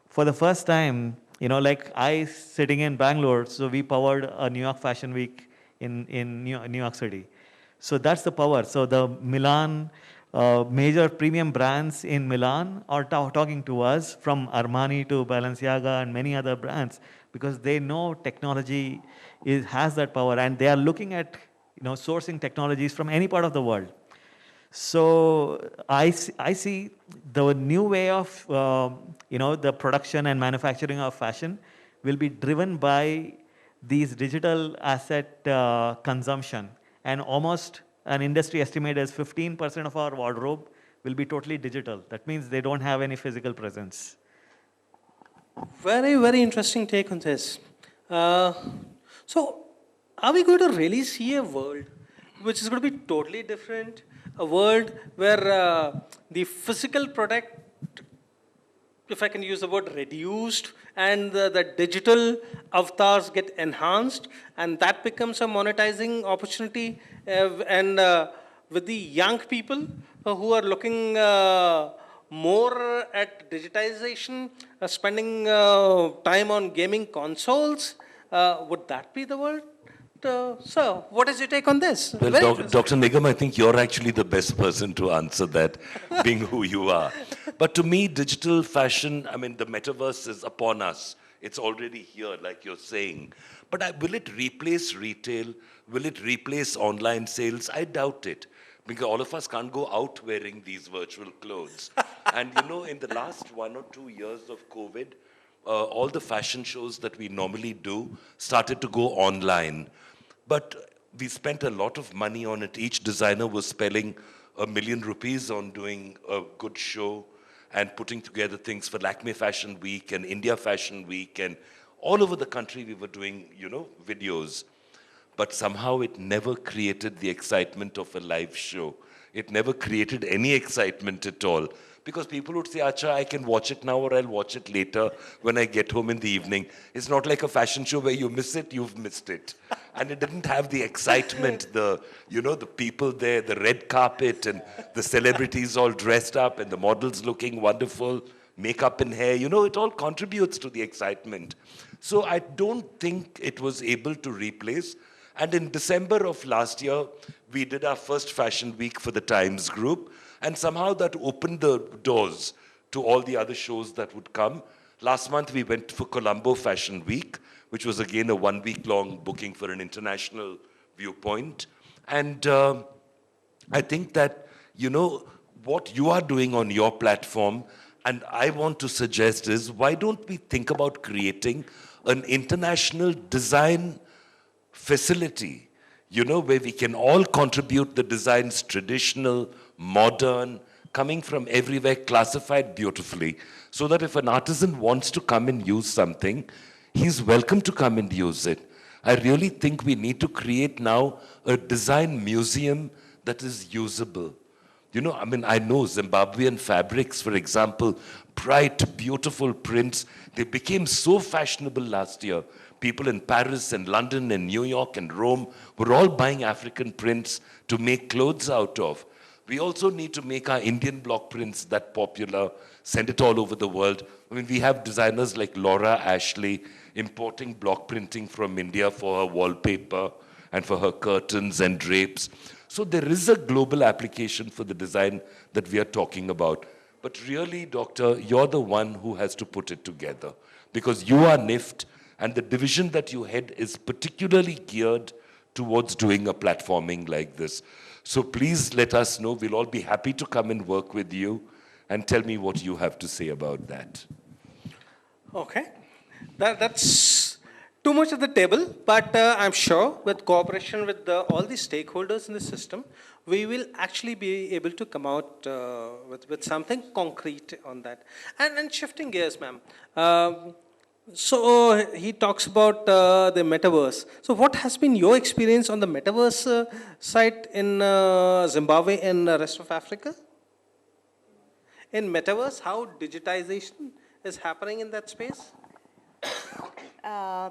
H: for the first time, like I sitting in Bangalore, so we powered a New York Fashion Week in New York City. So that's the power. So the Milan, major premium brands in Milan are talking to us, from Armani to Balenciaga and many other brands, because they know technology has that power, and they are looking at sourcing technologies from any part of the world. So I see the new way of the production and manufacturing of fashion will be driven by these digital asset consumption, and almost an industry estimate is 15% of our wardrobe will be totally digital. That means they don't have any physical presence.
D: Very, very interesting take on this. So, are we going to really see a world which is going to be totally different? A world where the physical product, if I can use the word, reduced, and the digital avatars get enhanced, and that becomes a monetizing opportunity. And with the young people who are looking more at digitization, spending time on gaming consoles, would that be the world? So, what is your take on this?
F: Well, Dr. Nigam, I think you're actually the best person to answer that, being who you are. But to me, digital fashion, the metaverse is upon us. It's already here, like you're saying. But will it replace retail? Will it replace online sales? I doubt it. Because all of us can't go out wearing these virtual clothes. And in the last 1 or 2 years of COVID, all the fashion shows that we normally do started to go online. But we spent a lot of money on it. Each designer was spending ₹1 million on doing a good show and putting together things for Lakme Fashion Week and India Fashion Week, and all over the country we were doing, videos. But somehow it never created the excitement of a live show. It never created any excitement at all. Because people would say, Acha, I can watch it now or I'll watch it later when I get home in the evening. It's not like a fashion show where you miss it, you've missed it. And it didn't have the excitement, the people there, the red carpet and the celebrities all dressed up and the models looking wonderful, makeup and hair, it all contributes to the excitement. So I don't think it was able to replace. And in December of last year, we did our first fashion week for the Times Group. And somehow that opened the doors to all the other shows that would come. Last month, we went for Colombo Fashion Week, which was again a 1-week-long booking for an international viewpoint. And I think that, what you are doing on your platform, and I want to suggest is, why don't we think about creating an international design facility, where we can all contribute the designs, traditional, modern, coming from everywhere, classified beautifully, so that if an artisan wants to come and use something, he's welcome to come and use it. I really think we need to create now a design museum that is usable. I know Zimbabwean fabrics, for example, bright, beautiful prints, they became so fashionable last year. People in Paris and London and New York and Rome were all buying African prints to make clothes out of. We also need to make our Indian block prints that popular, send it all over the world. We have designers like Laura Ashley importing block printing from India for her wallpaper and for her curtains and drapes. So there is a global application for the design that we are talking about. But really, Doctor, you're the one who has to put it together, because you are NIFT, and the division that you head is particularly geared towards doing a platforming like this. So please let us know. We'll all be happy to come and work with you, and tell me what you have to say about that.
D: Okay. That's too much at the table, but I'm sure with cooperation with all the stakeholders in the system, we will actually be able to come out with something concrete on that. And shifting gears, ma'am. So he talks about the Metaverse. So what has been your experience on the Metaverse site in Zimbabwe and the rest of Africa? In Metaverse, how digitization is happening in that space?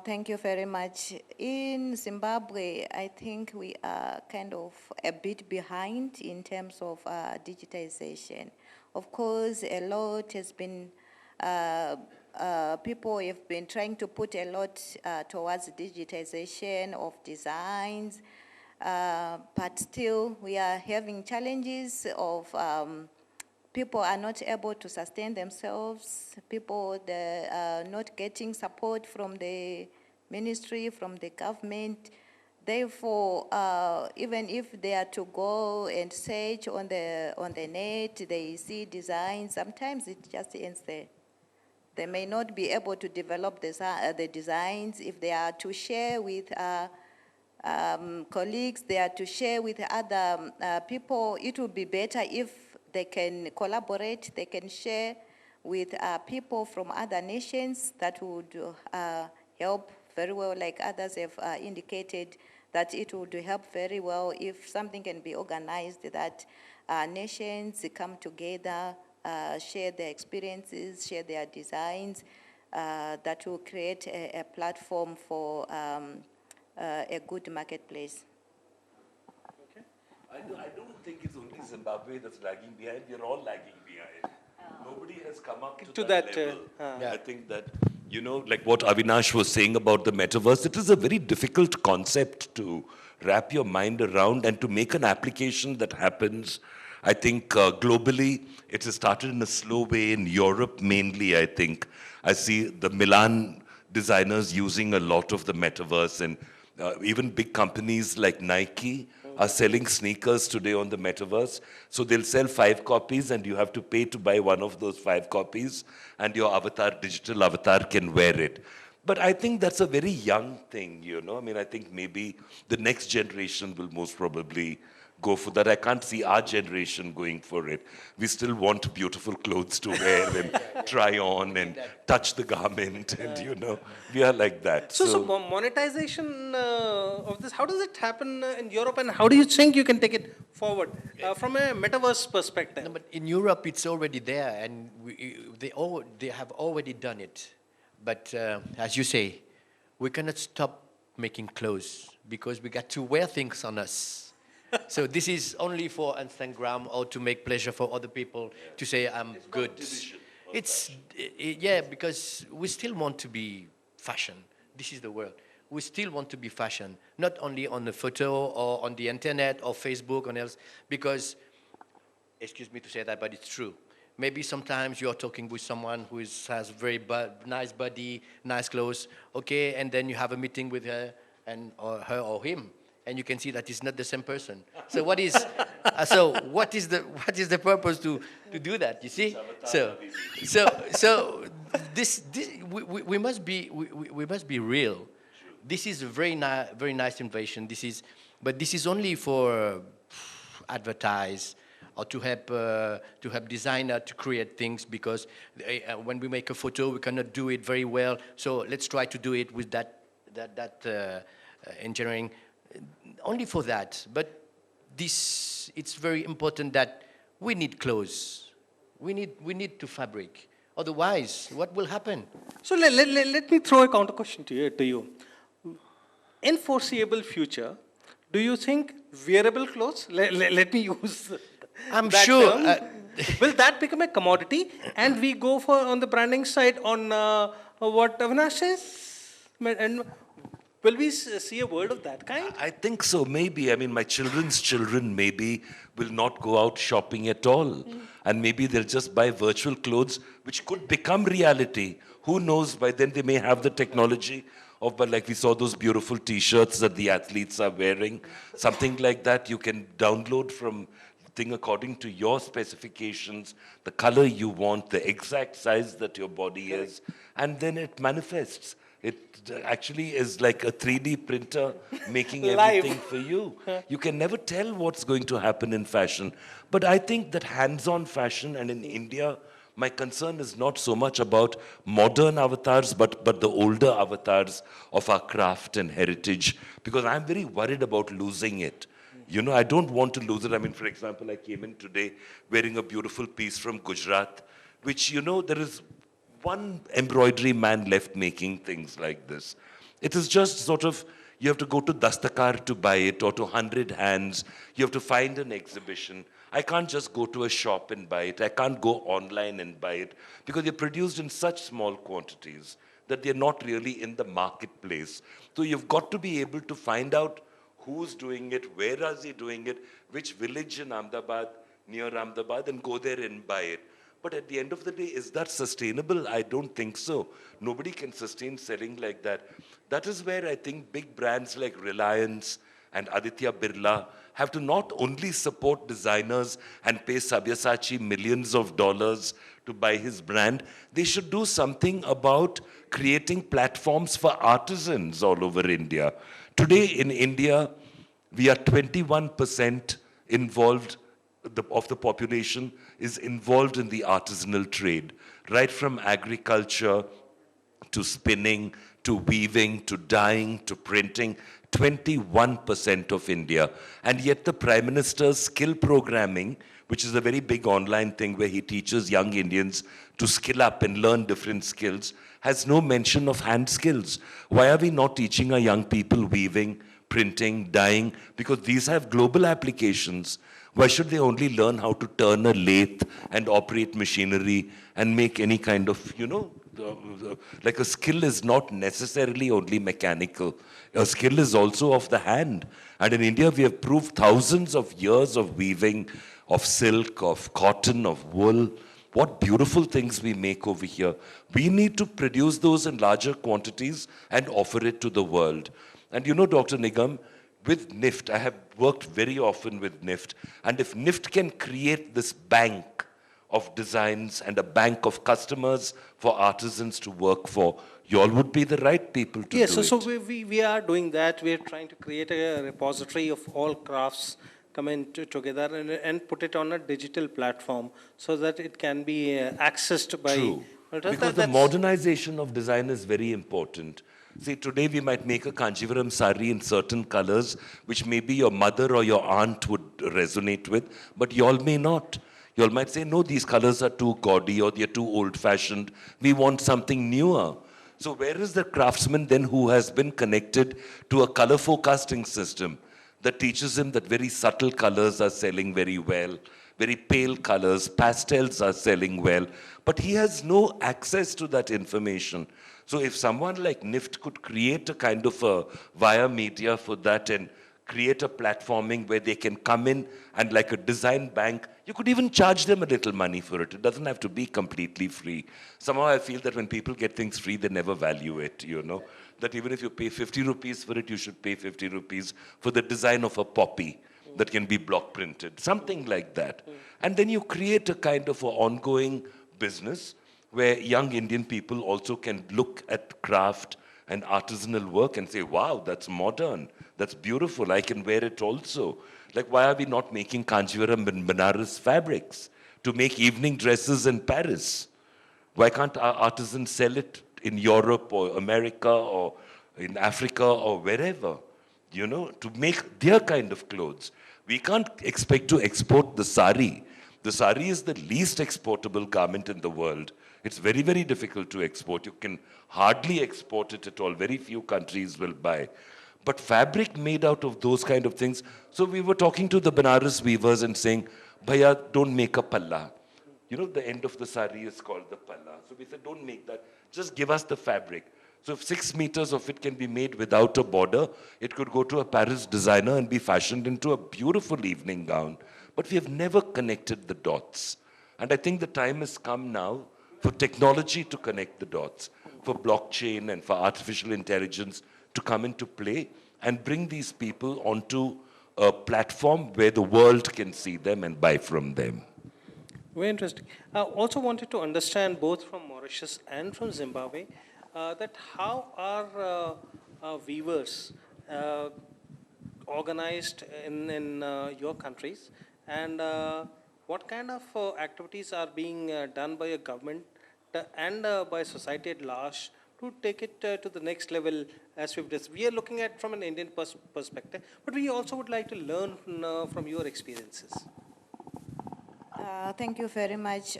E: Thank you very much. In Zimbabwe, I think we are kind of a bit behind in terms of digitization. Of course, a lot has been, people have been trying to put a lot towards digitization of designs, but still we are having challenges of people are not able to sustain themselves. People are not getting support from the ministry, from the government. Therefore, even if they are to go and search on the net, they see designs, sometimes it just ends there. They may not be able to develop the designs. If they are to share with colleagues, they are to share with other people, it would be better if they can collaborate, they can share with people from other nations. That would help very well, like others have indicated, that it would help very well if something can be organized that nations come together, share their experiences, share their designs, that will create a platform for a good marketplace.
F: I don't think it's only Zimbabwe that's lagging behind. We're all lagging behind. Nobody has come up to that level. I think that, you know, like what Avinash was saying about the metaverse, it is a very difficult concept to wrap your mind around and to make an application that happens. I think globally, it has started in a slow way in Europe mainly, I think. I see the Milan designers using a lot of the metaverse, and even big companies like Nike are selling sneakers today on the metaverse. So they'll sell 5 copies and you have to pay to buy one of those 5 copies and your avatar, digital avatar can wear it. But I think that's a very young thing, you know. I mean, I think maybe the next generation will most probably go for that. I can't see our generation going for it. We still want beautiful clothes to wear and try on and touch the garment, and you know, we are like that.
D: So monetization of this, how does it happen in Europe, and how do you think you can take it forward from a metaverse perspective?
G: No, but in Europe, it's already there, and they have already done it. But as you say, we cannot stop making clothes because we got to wear things on us. So this is only for Instagram or to make pleasure for other people to say I'm good. Yeah, because we still want to be fashion. This is the world. We still want to be fashion, not only on the photo or on the internet or Facebook or else, because, excuse me to say that, but it's true. Maybe sometimes you're talking with someone who has very nice body, nice clothes, okay, and then you have a meeting with her or him, and you can see that it's not the same person. So what is the purpose to do that? You see? So this we must be real. This is a very nice innovation. But this is only for advertise or to help designer to create things, because when we make a photo we cannot do it very well. So let's try to do it with that engineering. Only for that, but it's very important that we need clothes. We need to fabric. Otherwise, what will happen?
D: So let me throw a counter question to you. In foreseeable future, do you think wearable clothes? Let me use.
G: I'm sure.
D: Will that become a commodity, and we go for on the branding side on what Avinash says? And will we see a world of that kind?
F: I think so, maybe. I mean, my children's children maybe will not go out shopping at all. And maybe they'll just buy virtual clothes, which could become reality. Who knows, by then they may have the technology of, but like we saw those beautiful T-shirts that the athletes are wearing. Something like that you can download from thing according to your specifications, the color you want, the exact size that your body is, and then it manifests. It actually is like a 3D printer making
D: Live.
F: everything for you. You can never tell what's going to happen in fashion. But I think that hands-on fashion, and in India, my concern is not so much about modern avatars, but the older avatars of our craft and heritage, because I'm very worried about losing it. You know, I don't want to lose it. I mean, for example, I came in today wearing a beautiful piece from Gujarat, which, you know, there is one embroidery man left making things like this. It is just sort of, you have to go to Dastakar to buy it, or to 100 Hands. You have to find an exhibition. I can't just go to a shop and buy it. I can't go online and buy it, because they're produced in such small quantities that they're not really in the marketplace. So you've got to be able to find out who's doing it, where is he doing it, which village in Ahmedabad, near Ahmedabad, and go there and buy it. But at the end of the day, is that sustainable? I don't think so. Nobody can sustain selling like that. That is where I think big brands like Reliance and Aditya Birla have to not only support designers and pay Sabyasachi millions of dollars to buy his brand, they should do something about creating platforms for artisans all over India. Today in India, we are 21% involved of the population is involved in the artisanal trade, right from agriculture to spinning, to weaving, to dyeing, to printing, 21% of India. And yet the Prime Minister's skill programming, which is a very big online thing where he teaches young Indians to skill up and learn different skills, has no mention of hand skills. Why are we not teaching our young people weaving, printing, dyeing? Because these have global applications. Why should they only learn how to turn a lathe and operate machinery and make any kind of, you know, like a skill is not necessarily only mechanical. A skill is also of the hand. And in India, we have proved thousands of years of weaving, of silk, of cotton, of wool. What beautiful things we make over here. We need to produce those in larger quantities and offer it to the world. And you know, Dr. Nigam, with NIFT, I have worked very often with NIFT, and if NIFT can create this bank of designs and a bank of customers for artisans to work for, you all would be the right people to do it.
D: Yes, so we are doing that. We're trying to create a repository of all crafts come together and put it on a digital platform so that it can be accessed by...
F: True. Because the modernization of design is very important. See, today we might make a Kanjivaram sari in certain colors, which maybe your mother or your aunt would resonate with, but you all may not. You all might say, no, these colors are too gaudy or they're too old-fashioned. We want something newer. So where is the craftsman then who has been connected to a color forecasting system that teaches him that very subtle colors are selling very well, very pale colors, pastels are selling well, but he has no access to that information. So if someone like NIFT could create a kind of a via media for that and create a platforming where they can come in and like a design bank, you could even charge them a little money for it. It doesn't have to be completely free. Somehow I feel that when people get things free, they never value it, you know. That even if you pay 50 rupees for it, you should pay 50 rupees for the design of a poppy that can be block printed, something like that. And then you create a kind of an ongoing business where young Indian people also can look at craft and artisanal work and say, wow, that's modern, that's beautiful, I can wear it also. Like, why are we not making Kanjivaram and Banaras fabrics to make evening dresses in Paris? Why can't our artisans sell it in Europe or America or in Africa or wherever, you know, to make their kind of clothes? We can't expect to export the sari. The sari is the least exportable garment in the world. It's very, very difficult to export. You can hardly export it at all. Very few countries will buy. But fabric made out of those kind of things. So we were talking to the Banaras weavers and saying, Bhaiya, don't make a palla. You know, the end of the sari is called the palla. So we said, don't make that. Just give us the fabric. So if 6 meters of it can be made without a border, it could go to a Paris designer and be fashioned into a beautiful evening gown. But we have never connected the dots. And I think the time has come now for technology to connect the dots, for blockchain and for artificial intelligence to come into play and bring these people onto a platform where the world can see them and buy from them.
D: Very interesting. I also wanted to understand both from Mauritius and from Zimbabwe, that how are weavers organized in your countries, and what kind of activities are being done by a government and by society at large to take it to the next level as we've discussed. We are looking at from an Indian perspective, but we also would like to learn from your experiences.
E: Thank you very much.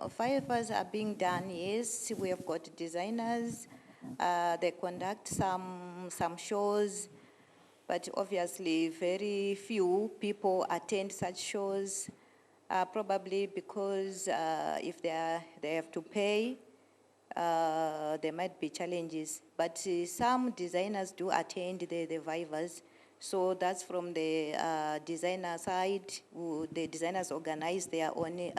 E: Fires are being done, yes. We have got designers. They conduct some shows, but obviously very few people attend such shows, probably because if they have to pay, there might be challenges. But some designers do attend the Vivas. So that's from the designer side. The designers organize their own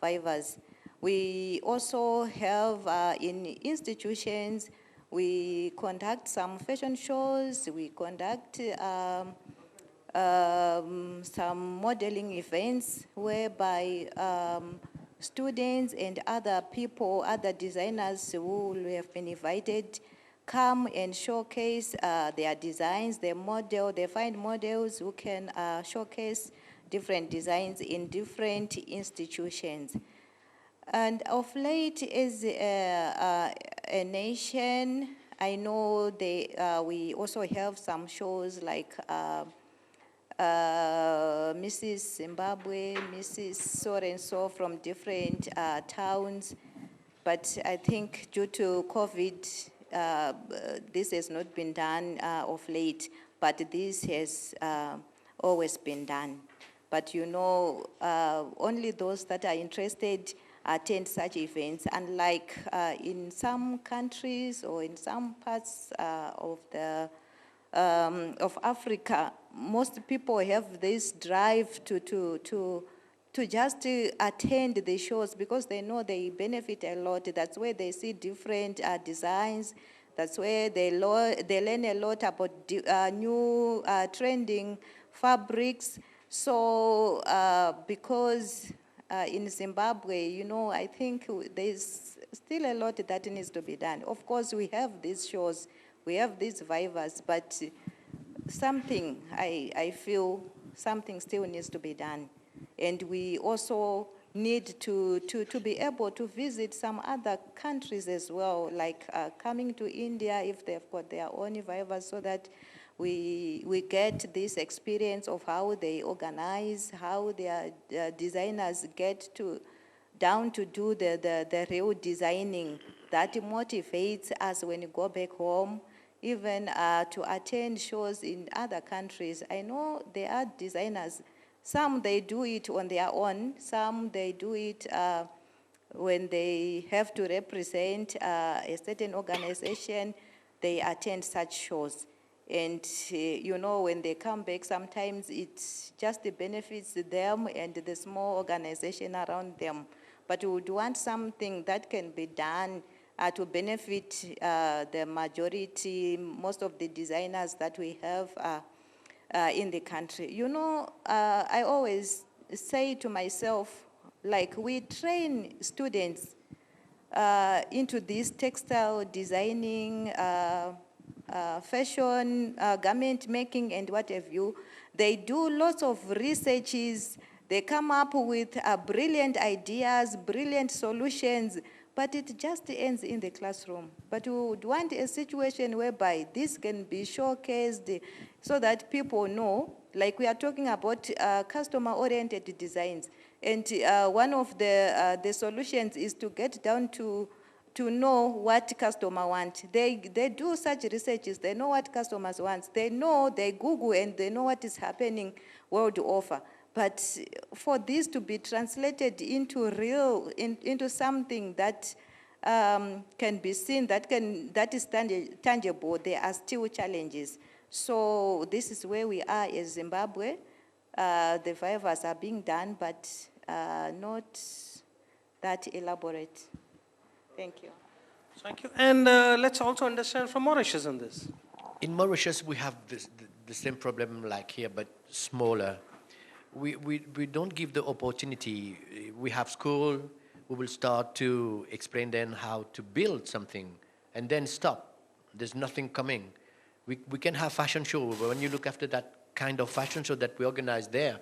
E: Vivas. We also have in institutions, we conduct some fashion shows, we conduct some modeling events whereby students and other people, other designers who have been invited come and showcase their designs, they find models who can showcase different designs in different institutions. And of late, as a nation, I know we also have some shows like Mrs. Zimbabwe, Mrs. So-and-so from different towns. But I think due to COVID, this has not been done of late, but this has always been done. But you know, only those that are interested attend such events, unlike in some countries or in some parts of Africa. Most people have this drive to just attend the shows because they know they benefit a lot. That's where they see different designs. That's where they learn a lot about new trending fabrics. So because in Zimbabwe, you know, I think there's still a lot that needs to be done. Of course, we have these shows, we have these Vivas, but something, I feel something still needs to be done. And we also need to be able to visit some other countries as well, like coming to India if they've got their own Vivas, so that we get this experience of how they organize, how their designers get down to do the real designing. That motivates us when you go back home, even to attend shows in other countries. I know there are designers, some they do it on their own, some they do it when they have to represent a certain organization, they attend such shows. And you know, when they come back, sometimes it just benefits them and the small organization around them. But we would want something that can be done to benefit the majority, most of the designers that we have in the country. You know, I always say to myself, like, we train students into this textile designing, fashion, garment making, and what have you. They do lots of researches. They come up with brilliant ideas, brilliant solutions, but it just ends in the classroom. But we would want a situation whereby this can be showcased so that people know, like we are talking about customer-oriented designs. And one of the solutions is to get down to know what customer want. They do such researches, they know what customers want. They know, they Google and they know what is happening world over. But for this to be translated into into something that can be seen, that is tangible, there are still challenges. So this is where we are as Zimbabwe. The Vivas are being done, but not that elaborate. Thank you.
D: Thank you. And let's also understand from Mauritius on this.
G: In Mauritius, we have the same problem like here, but smaller. We don't give the opportunity. We have school. We will start to explain then how to build something and then stop. There's nothing coming. We can have fashion show, but when you look after that kind of fashion show that we organize there,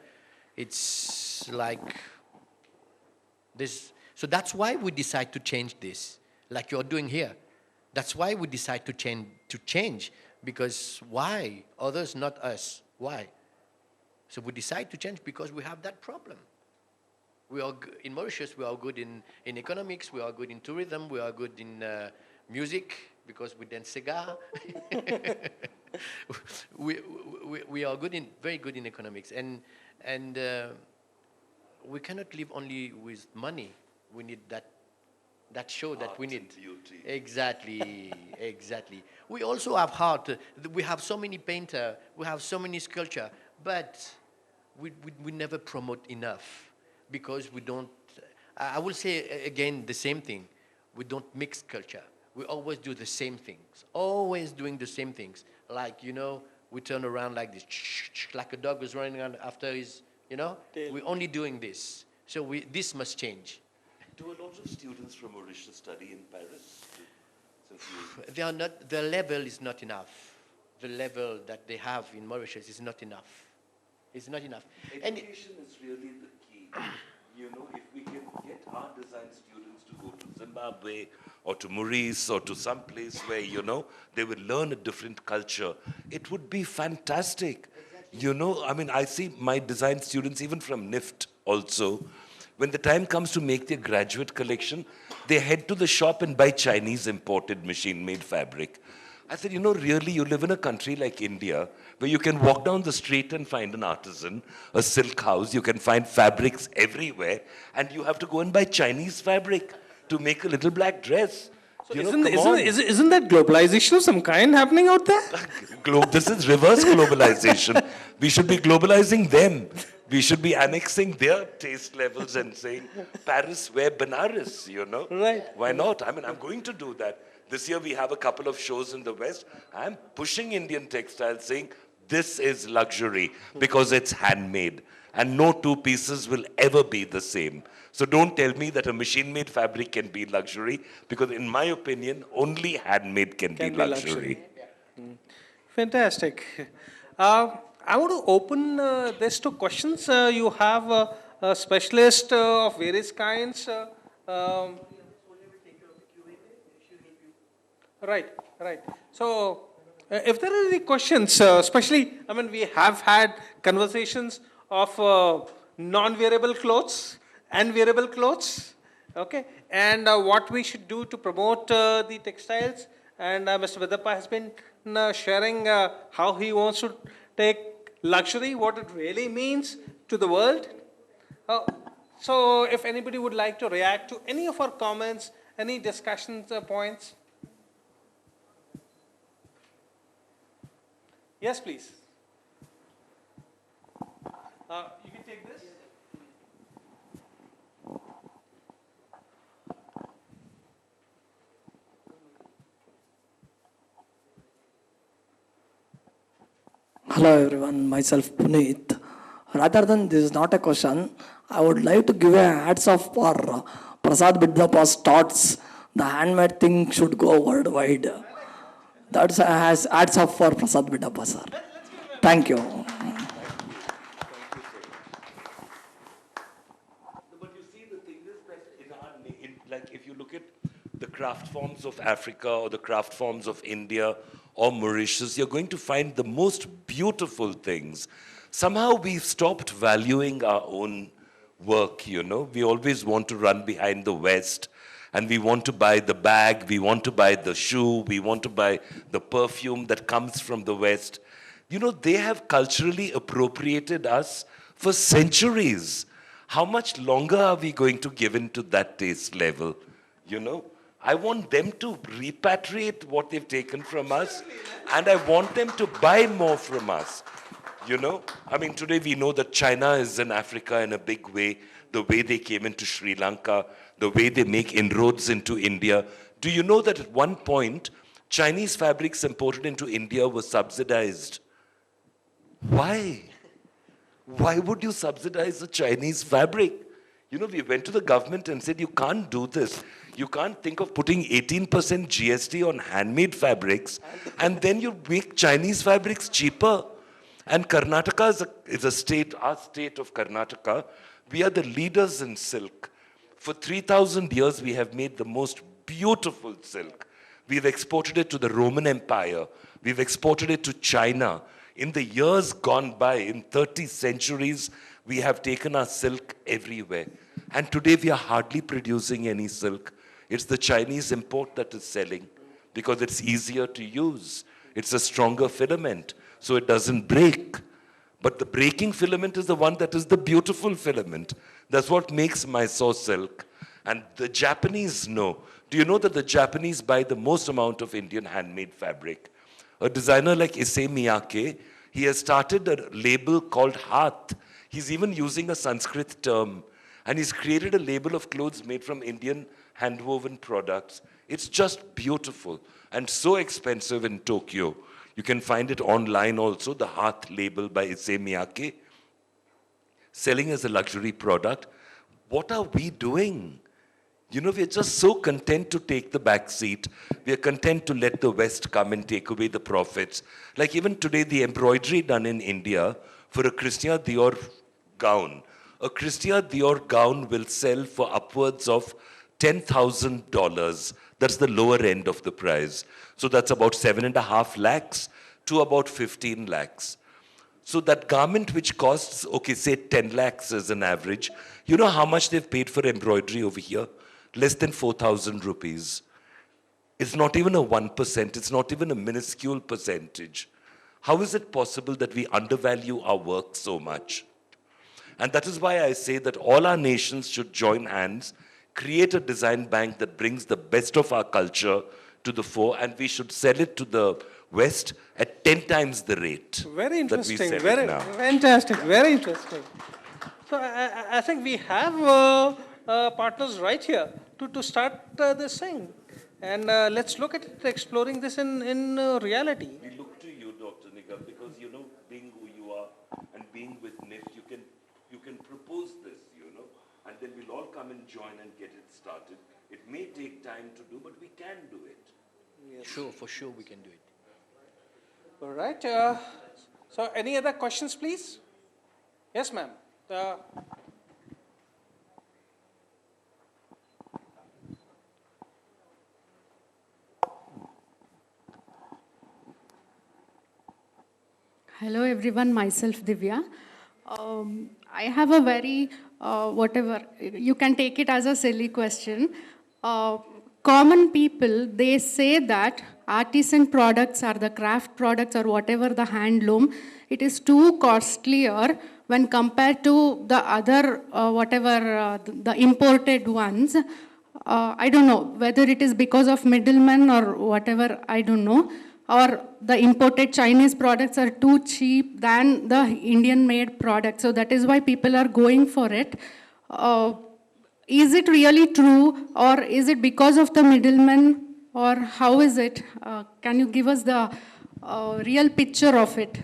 G: it's like this. So that's why we decide to change this, like you're doing here. That's why we decide to change, because why? Others, not us. Why? So we decide to change because we have that problem. We are in Mauritius, we are good in economics, we are good in tourism, we are good in music, because we dance Sega. we are very good in economics, and we cannot live only with money. We need that show that we need.
F: Beauty.
G: Exactly, exactly. We also have art. We have so many painters. We have so many sculpture, but we never promote enough because we don't. I will say again the same thing. We don't mix culture. We always do the same things. Always doing the same things. Like, you know, we turn around like this, like a dog is running around after his, you know. We're only doing this. So this must change.
F: Do a lot of students from Mauritius study in Paris?
G: They are not, the level is not enough. The level that they have in Mauritius is not enough. It's not enough.
F: Education is really the key. You know, if we can get our design students to go to Zimbabwe or to Mauritius or to some place where, you know, they will learn a different culture, it would be fantastic. Exactly. You know, I mean, I see my design students, even from NIFT also, when the time comes to make their graduate collection, they head to the shop and buy Chinese imported machine-made fabric. I said, you know, really, you live in a country like India, where you can walk down the street and find an artisan, a silk house, you can find fabrics everywhere, and you have to go and buy Chinese fabric to make a little black dress.
D: So isn't that globalization of some kind happening out there?
F: This is reverse globalization. We should be globalizing them. We should be annexing their taste levels and saying, Paris, wear Benares, you know?
D: Right.
F: Why not? I mean, I'm going to do that. This year we have a couple of shows in the West. I'm pushing Indian textiles, saying this is luxury because it's handmade. And no two pieces will ever be the same. So don't tell me that a machine-made fabric can be luxury, because in my opinion, only handmade can be luxury.
D: Fantastic. I want to open this to questions. You have a specialist of various kinds. Right. So, if there are any questions, especially, I mean, we have had conversations of non-wearable clothes and wearable clothes, okay? And what we should do to promote the textiles. And Mr. Bidapa has been sharing how he wants to take luxury, what it really means to the world. So, if anybody would like to react to any of our comments, any discussions points. Yes, please. You can take this.
I: Hello everyone, myself Puneet. Rather than this is not a question, I would like to give a hats off for Prasad Bidapa's thoughts. The handmade thing should go worldwide. That's has hats off for Prasad Bidapa, sir. Thank you.
F: But you see, the thing is that like if you look at the craft forms of Africa or the craft forms of India or Mauritius, you're going to find the most beautiful things. Somehow we've stopped valuing our own work, you know. We always want to run behind the West, and we want to buy the bag, we want to buy the shoe, we want to buy the perfume that comes from the West. You know, they have culturally appropriated us for centuries. How much longer are we going to give in to that taste level? You know, I want them to repatriate what they've taken from us, and I want them to buy more from us. You know, I mean, today we know that China is in Africa in a big way, the way they came into Sri Lanka, the way they make inroads into India. Do you know that at one point, Chinese fabrics imported into India were subsidized? Why? Why would you subsidize the Chinese fabric? You know, we went to the government and said, you can't do this. You can't think of putting 18% GST on handmade fabrics and then you make Chinese fabrics cheaper. And Karnataka is a state, our state of Karnataka, we are the leaders in silk. For 3,000 years, we have made the most beautiful silk. We've exported it to the Roman Empire. We've exported it to China. In the years gone by, in 30 centuries, we have taken our silk everywhere. And today, we are hardly producing any silk. It's the Chinese import that is selling because it's easier to use. It's a stronger filament, so it doesn't break. But the breaking filament is the one that is the beautiful filament. That's what makes Mysore silk. And the Japanese know. Do you know that the Japanese buy the most amount of Indian handmade fabric? A designer like Issey Miyake, he has started a label called Haath. He's even using a Sanskrit term. And he's created a label of clothes made from Indian hand-woven products. It's just beautiful and so expensive in Tokyo. You can find it online also, the Haath label by Issey Miyake, selling as a luxury product. What are we doing? You know, we're just so content to take the back seat. We're content to let the West come and take away the profits. Like even today, the embroidery done in India for a Christian Dior gown. A Christian Dior gown will sell for upwards of $10,000. That's the lower end of the price. So that's about 7.5 lakhs to about 15 lakhs. So that garment which costs, okay, say 10 lakhs as an average, you know how much they've paid for embroidery over here? Less than 4,000 rupees. It's not even a 1%, it's not even a minuscule percentage. How is it possible that we undervalue our work so much? And that is why I say that all our nations should join hands, create a design bank that brings the best of our culture to the fore, and we should sell it to the West at 10 times the rate.
D: Very interesting,
F: that we sell
D: very
F: it now.
D: fantastic, very interesting. So I think we have partners right here to start this thing. And let's look at it, exploring this in reality.
F: We look to you, Dr. Nigam, because you know, being who you are and being with NIFT, you can propose this, you know, and then we'll all come and join and get it started. It may take time to do, but we can do it.
D: Yes.
G: Sure, for sure we can do it.
D: All right. So any other questions, please? Yes, ma'am.
J: Hello everyone, myself Divya. I have a very, whatever, you can take it as a silly question. Common people, they say that artisan products or the craft products or whatever the handloom, it is too costlier when compared to the other, the imported ones. I don't know whether it is because of middlemen or whatever, I don't know. Or the imported Chinese products are too cheap than the Indian made products. So that is why people are going for it. Is it really true, or is it because of the middlemen, or how is it? Can you give us the real picture of it?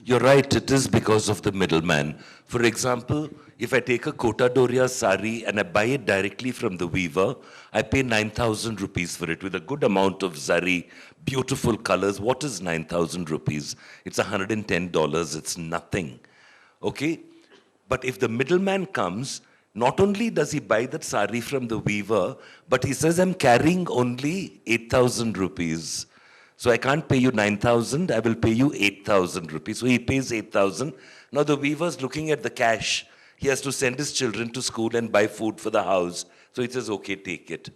F: You're right, it is because of the middleman. For example, if I take a Kota Doria sari and I buy it directly from the weaver, I pay 9,000 rupees for it with a good amount of zari, beautiful colors. What is 9,000 rupees? It's $110, it's nothing. Okay? But if the middleman comes, not only does he buy that sari from the weaver, but he says, I'm carrying only 8,000 rupees. So I can't pay you 9,000, I will pay you 8,000 rupees. So he pays 8,000. Now the weaver's looking at the cash. He has to send his children to school and buy food for the house. So he says, okay, take it.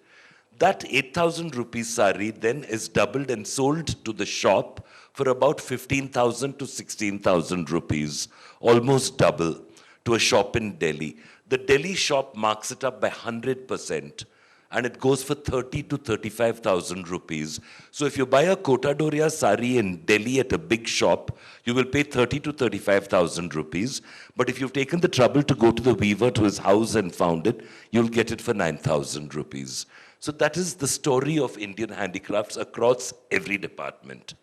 F: That 8,000 rupees sari then is doubled and sold to the shop for about 15,000 to 16,000 rupees, almost double, to a shop in Delhi. The Delhi shop marks it up by 100%. And it goes for 30 to 35,000 rupees. So if you buy a Kota Doria sari in Delhi at a big shop, you will pay 30 to 35,000 rupees. But if you've taken the trouble to go to the weaver to his house and found it, you'll get it for 9,000 rupees. So that is the story of Indian handicrafts across every department.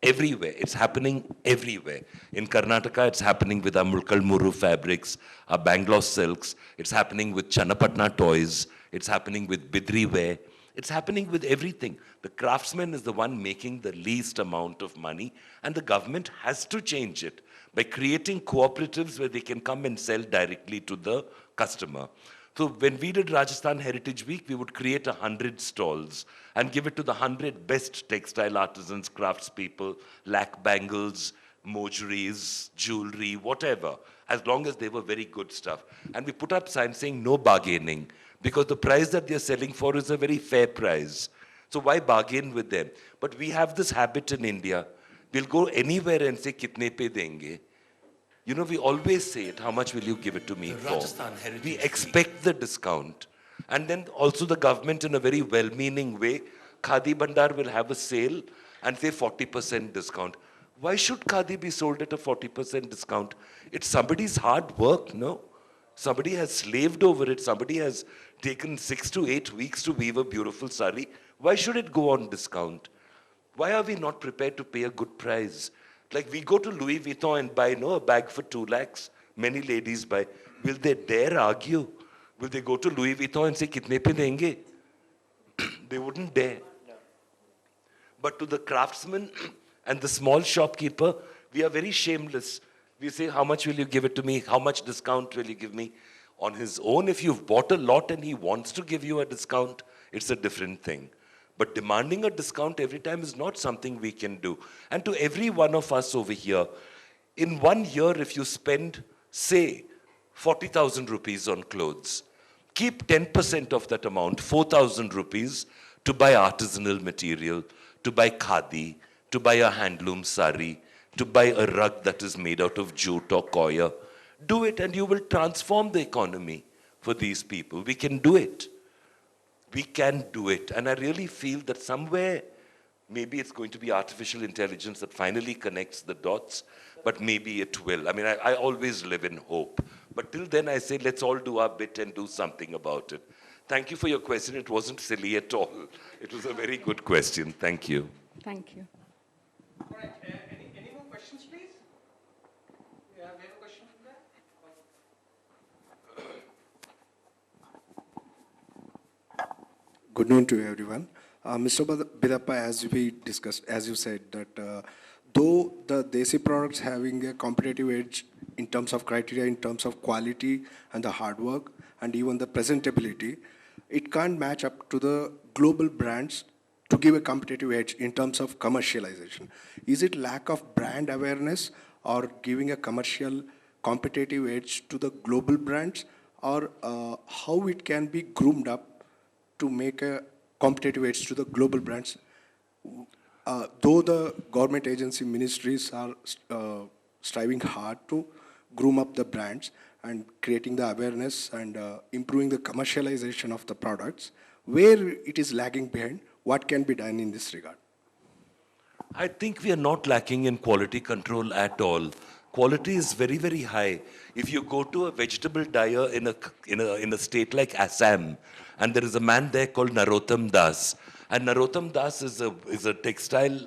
F: Everywhere. It's happening everywhere. In Karnataka, it's happening with our Mulkalmuru fabrics, our Bangalore silks. It's happening with Channapatna toys. It's happening with Bidri wear. It's happening with everything. The craftsman is the one making the least amount of money, and the government has to change it by creating cooperatives where they can come and sell directly to the customer. So when we did Rajasthan Heritage Week, we would create 100 stalls and give it to the 100 best textile artisans, craftspeople, lac bangles, mojeries, jewelry, whatever, as long as they were very good stuff. And we put up signs saying no bargaining, because the price that they're selling for is a very fair price. So why bargain with them? But we have this habit in India. We'll go anywhere and say, kitne pe denge? You know, we always say it, how much will you give it to me for? We expect the discount. And then also the government, in a very well-meaning way, Khadi Bandar will have a sale and say 40% discount. Why should Khadi be sold at a 40% discount? It's somebody's hard work, no? Somebody has slaved over it. Somebody has taken 6 to 8 weeks to weave a beautiful sari. Why should it go on discount? Why are we not prepared to pay a good price? Like we go to Louis Vuitton and buy a bag for 2 lakhs. Many ladies buy. Will they dare argue? Will they go to Louis Vuitton and say, kitne pe denge? They wouldn't dare. But to the craftsman and the small shopkeeper, we are very shameless. We say, how much will you give it to me? How much discount will you give me? On his own, if you've bought a lot and he wants to give you a discount, it's a different thing. But demanding a discount every time is not something we can do. And to every one of us over here, in 1 year, if you spend, say, 40,000 rupees on clothes, keep 10% of that amount, 4,000 rupees, to buy artisanal material, to buy khadi, to buy a handloom sari, to buy a rug that is made out of jute or coir. Do it and you will transform the economy for these people. We can do it. We can do it. And I really feel that somewhere, maybe it's going to be artificial intelligence that finally connects the dots, but maybe it will. I mean, I always live in hope. But till then, I say, let's all do our bit and do something about it. Thank you for your question. It wasn't silly at all. It was a very good question. Thank you.
J: Thank you.
D: All right, any more questions, please? We have a question from there?
K: Good noon to everyone. Mr. Bidapa, as we discussed, as you said, that though the Desi products having a competitive edge in terms of criteria, in terms of quality and the hard work, and even the presentability, it can't match up to the global brands to give a competitive edge in terms of commercialization. Is it lack of brand awareness or giving a commercial competitive edge to the global brands, or how it can be groomed up to make a competitive edge to the global brands? Though the government agency ministries are striving hard to groom up the brands and creating the awareness and improving the commercialization of the products, where it is lagging behind, what can be done in this regard?
F: I think we are not lacking in quality control at all. Quality is very, very high. If you go to a vegetable dyer in a state like Assam, and there is a man there called Narottam Das, and Narottam Das is a textile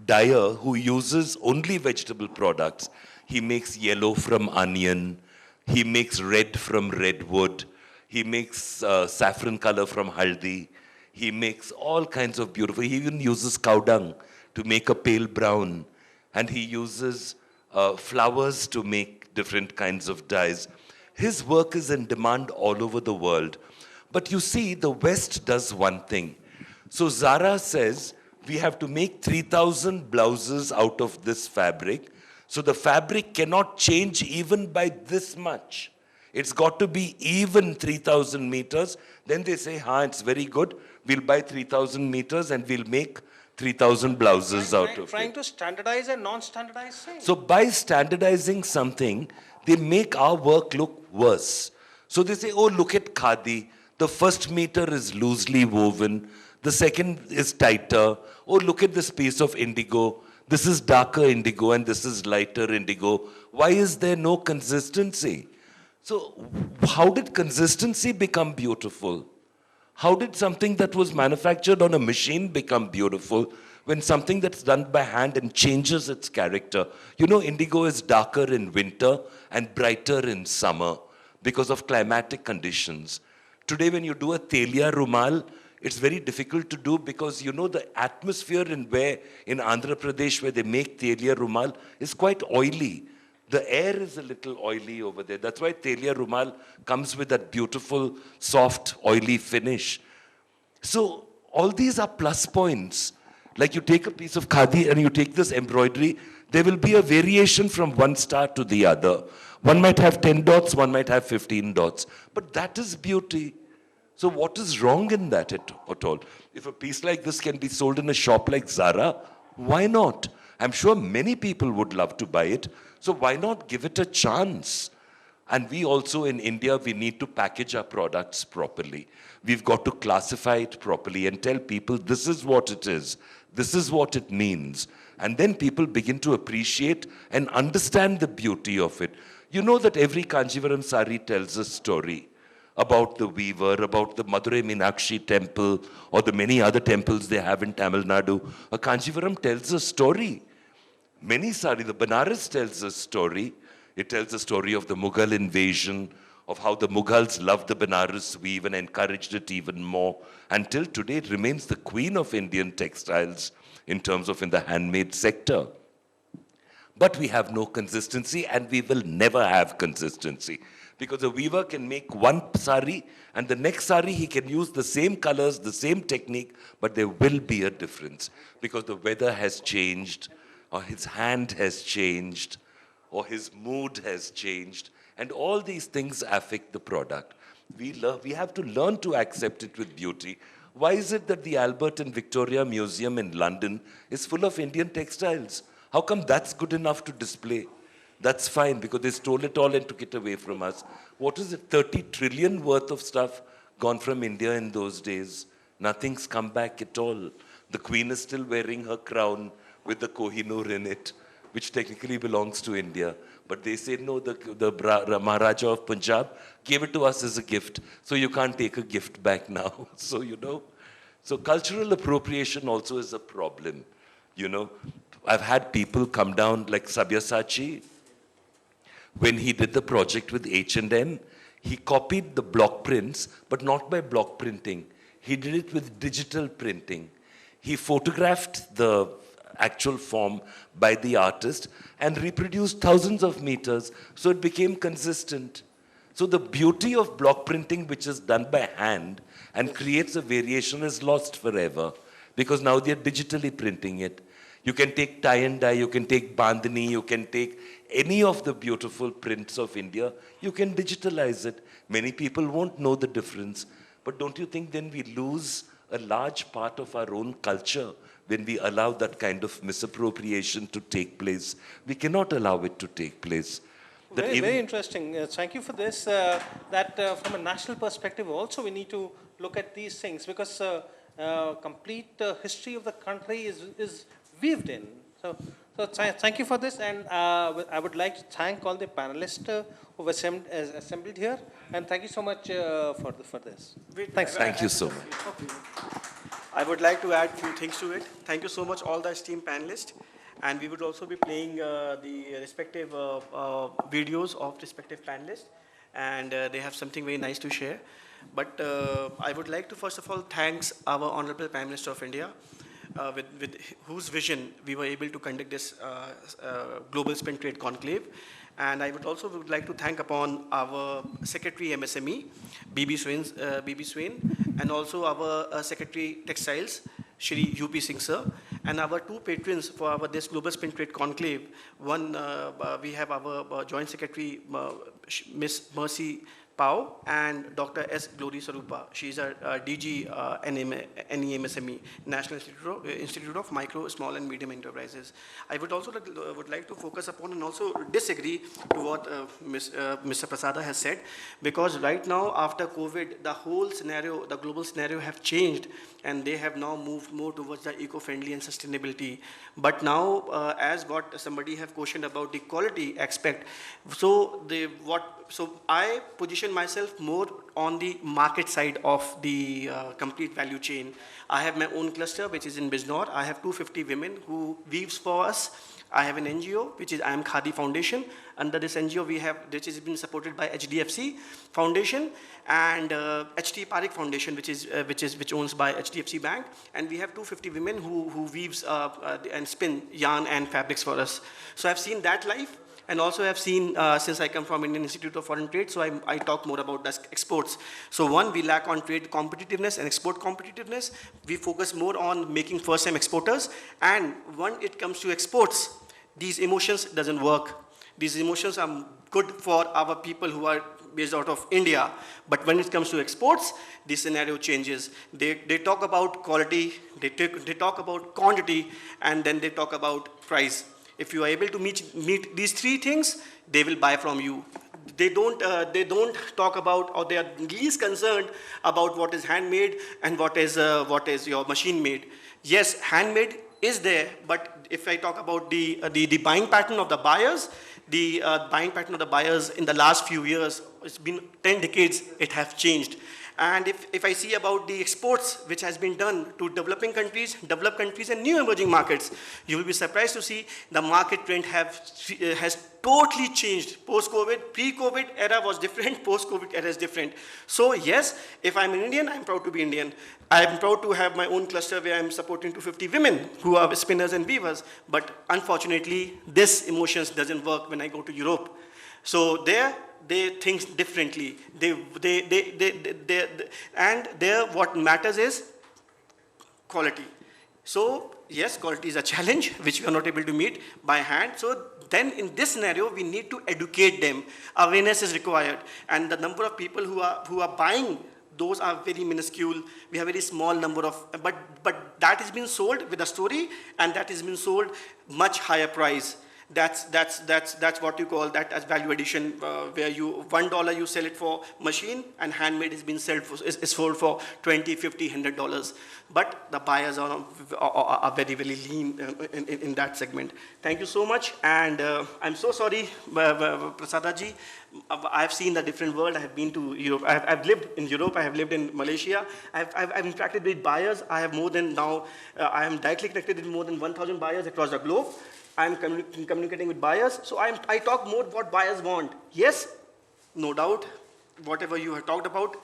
F: dyer who uses only vegetable products. He makes yellow from onion, he makes red from redwood, he makes saffron color from haldi, he makes all kinds of beautiful, he even uses cow dung to make a pale brown, and he uses flowers to make different kinds of dyes. His work is in demand all over the world. But you see, the West does one thing. So Zara says, we have to make 3,000 blouses out of this fabric. So the fabric cannot change even by this much. It's got to be even 3,000 meters. Then they say, it's very good. We'll buy 3,000 meters and we'll make 3,000 blouses out of it.
D: Trying to standardize a non-standardized thing.
F: So by standardizing something, they make our work look worse. So they say, oh, look at khadi. The first meter is loosely woven. The second is tighter. Oh, look at this piece of indigo. This is darker indigo and this is lighter indigo. Why is there no consistency? So how did consistency become beautiful? How did something that was manufactured on a machine become beautiful when something that's done by hand and changes its character. You know, indigo is darker in winter and brighter in summer because of climatic conditions. Today, when you do a Telia Rumal, it's very difficult to do because, you know, the atmosphere in Andhra Pradesh where they make Telia Rumal is quite oily. The air is a little oily over there. That's why Telia Rumal comes with that beautiful, soft, oily finish. So all these are plus points. Like you take a piece of khadi and you take this embroidery, there will be a variation from one star to the other. One might have 10 dots, one might have 15 dots. But that is beauty. So what is wrong in that at all? If a piece like this can be sold in a shop like Zara, why not? I'm sure many people would love to buy it. So why not give it a chance? And we also in India, we need to package our products properly. We've got to classify it properly and tell people this is what it is. This is what it means. And then people begin to appreciate and understand the beauty of it. You know that every Kanjivaram sari tells a story about the weaver, about the Madurai Meenakshi temple, or the many other temples they have in Tamil Nadu. A Kanjivaram tells a story. Many sari, the Banaras tells a story. It tells the story of the Mughal invasion, of how the Mughals loved the Banaras weave and encouraged it even more. Until today, it remains the queen of Indian textiles in terms of in the handmade sector. But we have no consistency, and we will never have consistency. Because a weaver can make one sari, and the next sari he can use the same colors, the same technique, but there will be a difference. Because the weather has changed, or his hand has changed, or his mood has changed, and all these things affect the product. We have to learn to accept it with beauty. Why is it that the Albert and Victoria Museum in London is full of Indian textiles? How come that's good enough to display? That's fine, because they stole it all and took it away from us. What is it, 30 trillion worth of stuff gone from India in those days? Nothing's come back at all. The Queen is still wearing her crown with the Kohinoor in it, which technically belongs to India. But they say, no, the Maharaja of Punjab gave it to us as a gift, so you can't take a gift back now. So, you know, so cultural appropriation also is a problem. You know, I've had people come down, like Sabyasachi, when he did the project with H&M, he copied the block prints, but not by block printing. He did it with digital printing. He photographed the actual form by the artist and reproduced thousands of meters, so it became consistent. So the beauty of block printing, which is done by hand and creates a variation, is lost forever, because now they're digitally printing it. You can take tie and dye, you can take bandhani, you can take any of the beautiful prints of India, you can digitalize it. Many people won't know the difference. But don't you think then we lose a large part of our own culture when we allow that kind of misappropriation to take place? We cannot allow it to take place.
D: Very interesting. Thank you for this. From a national perspective also, we need to look at these things, because complete history of the country is weaved in. So thank you for this, and I would like to thank all the panelists who were assembled here, and thank you so much for this. Thanks.
F: Thank you so much.
L: I would like to add a few things to it. Thank you so much, all the esteemed panelists. And we would also be playing the respective videos of respective panelists. And they have something very nice to share. But I would like to first of all thank our Honorable Prime Minister of India, with whose vision we were able to conduct this Global Spin Trade Conclave. And I would like to thank upon our Secretary MSME, BB Swain, and also our Secretary Textiles, Shri UP Singh sir, and our two patrons for this Global Spin Trade Conclave. One, we have our Joint Secretary, Miss Mercy Pao, and Dr. S. Glory Sarupa. She is our DG NEMSME, National Institute of Micro, Small and Medium Enterprises. I would also would like to focus upon and also disagree to what Mr. Prasada has said, because right now after COVID, the whole scenario, the global scenario have changed, and they have now moved more towards the eco-friendly and sustainability. But now, as what somebody have questioned about the quality aspect, so I position position myself more on the market side of the complete value chain. I have my own cluster, which is in Bijnor. I have 250 women who weaves for us. I have an NGO, which is I Am Khadi Foundation. Under this NGO, we have, which has been supported by HDFC Foundation and HT Parekh Foundation, which owns by HDFC Bank. And we have 250 women who weaves and spin yarn and fabrics for us. So I've seen that life. And also I've seen, since I come from Indian Institute of Foreign Trade, so I talk more about the exports. So one, we lack on trade competitiveness and export competitiveness. We focus more on making first-time exporters. And when it comes to exports, these emotions doesn't work. These emotions are good for our people who are based out of India. But when it comes to exports, the scenario changes. They talk about quality, they talk about quantity, and then they talk about price. If you are able to meet these three things, they will buy from you. They don't talk about, or they are least concerned about what is handmade and what is your machine made. Yes, handmade is there, but if I talk about the buying pattern of the buyers, the buying pattern of the buyers in the last few years, it's been 10 decades, it has changed. And if I see about the exports which has been done to developed countries and new emerging markets, you will be surprised to see the market trend has totally changed. Post-COVID, pre-COVID era was different, post-COVID era is different. So yes, if I'm an Indian, I'm proud to be Indian. I'm proud to have my own cluster where I'm supporting 250 women who are spinners and weavers. But unfortunately, this emotions doesn't work when I go to Europe. So there, they think differently. And there what matters is quality. So yes, quality is a challenge which we are not able to meet by hand. So then in this scenario, we need to educate them. Awareness is required. And the number of people who are buying, those are very minuscule. We have a very small number of, but that has been sold with a story, and that has been sold much higher price. That's what you call that as value addition, where you $1 you sell it for machine, and handmade is being sold for $20, $50, $100. But the buyers are very, very lean in that segment. Thank you so much, and I'm so sorry, Prasadaji. I've seen the different world. I have been to Europe. I've lived in Europe. I have lived in Malaysia. I've interacted with buyers. I have more than now. I am directly connected with more than 1,000 buyers across the globe. I'm communicating with buyers, so I talk more what buyers want. Yes, no doubt, whatever you have talked about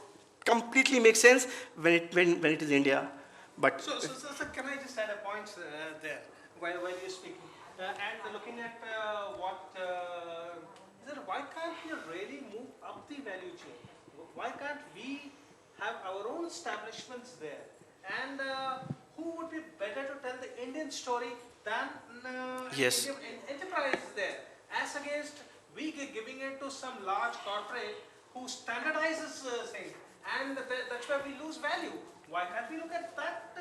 L: completely makes sense when it is India. But
D: so can I just add a point there while you're speaking? And looking at why can't we really move up the value chain? Why can't we have our own establishments there? And who would be better to tell the Indian story than
L: yes.
D: Indian enterprise there, as against we giving it to some large corporate who standardizes things, and that's where we lose value. Why can't we look at that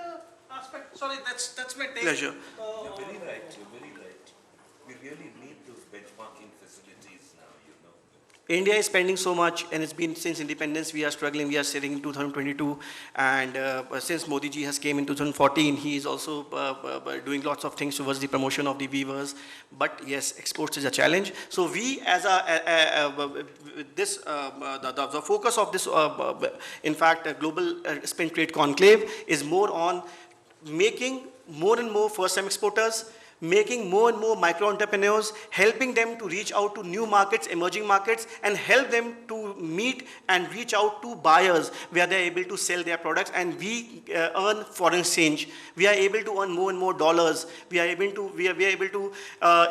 D: aspect? Sorry, that's my take.
L: Pleasure.
F: You're very right. You're very right. We really need those benchmarking facilities now, you know.
L: India is spending so much, and it's been since independence we are struggling. We are sitting in 2022, and since Modi ji has came in 2014, he is also doing lots of things towards the promotion of the weavers. But yes, exports is a challenge. So we, as the focus of this, in fact, global spin trade conclave is more on making more and more first-time exporters, making more and more micro entrepreneurs, helping them to reach out to new markets, emerging markets, and help them to meet and reach out to buyers where they're able to sell their products, and we earn foreign exchange. We are able to earn more and more dollars. We are able to,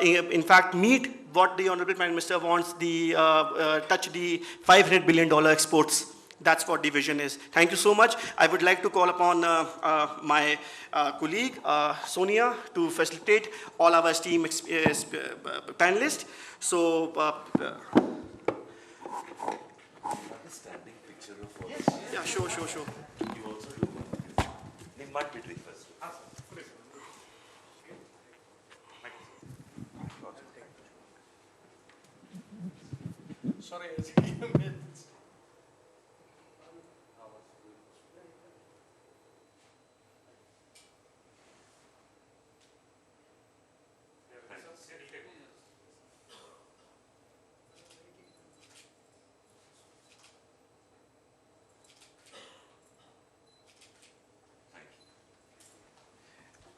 L: in fact, meet what the Honorable Prime Minister wants, touch the $500 billion exports. That's what the vision is. Thank you so much. I would like to call upon my colleague, Sonia, to facilitate all our esteemed panelists. So,
F: Standing picture of all.
L: yes. Yeah, sure.
F: You also do one. In my between first.
D: Sorry,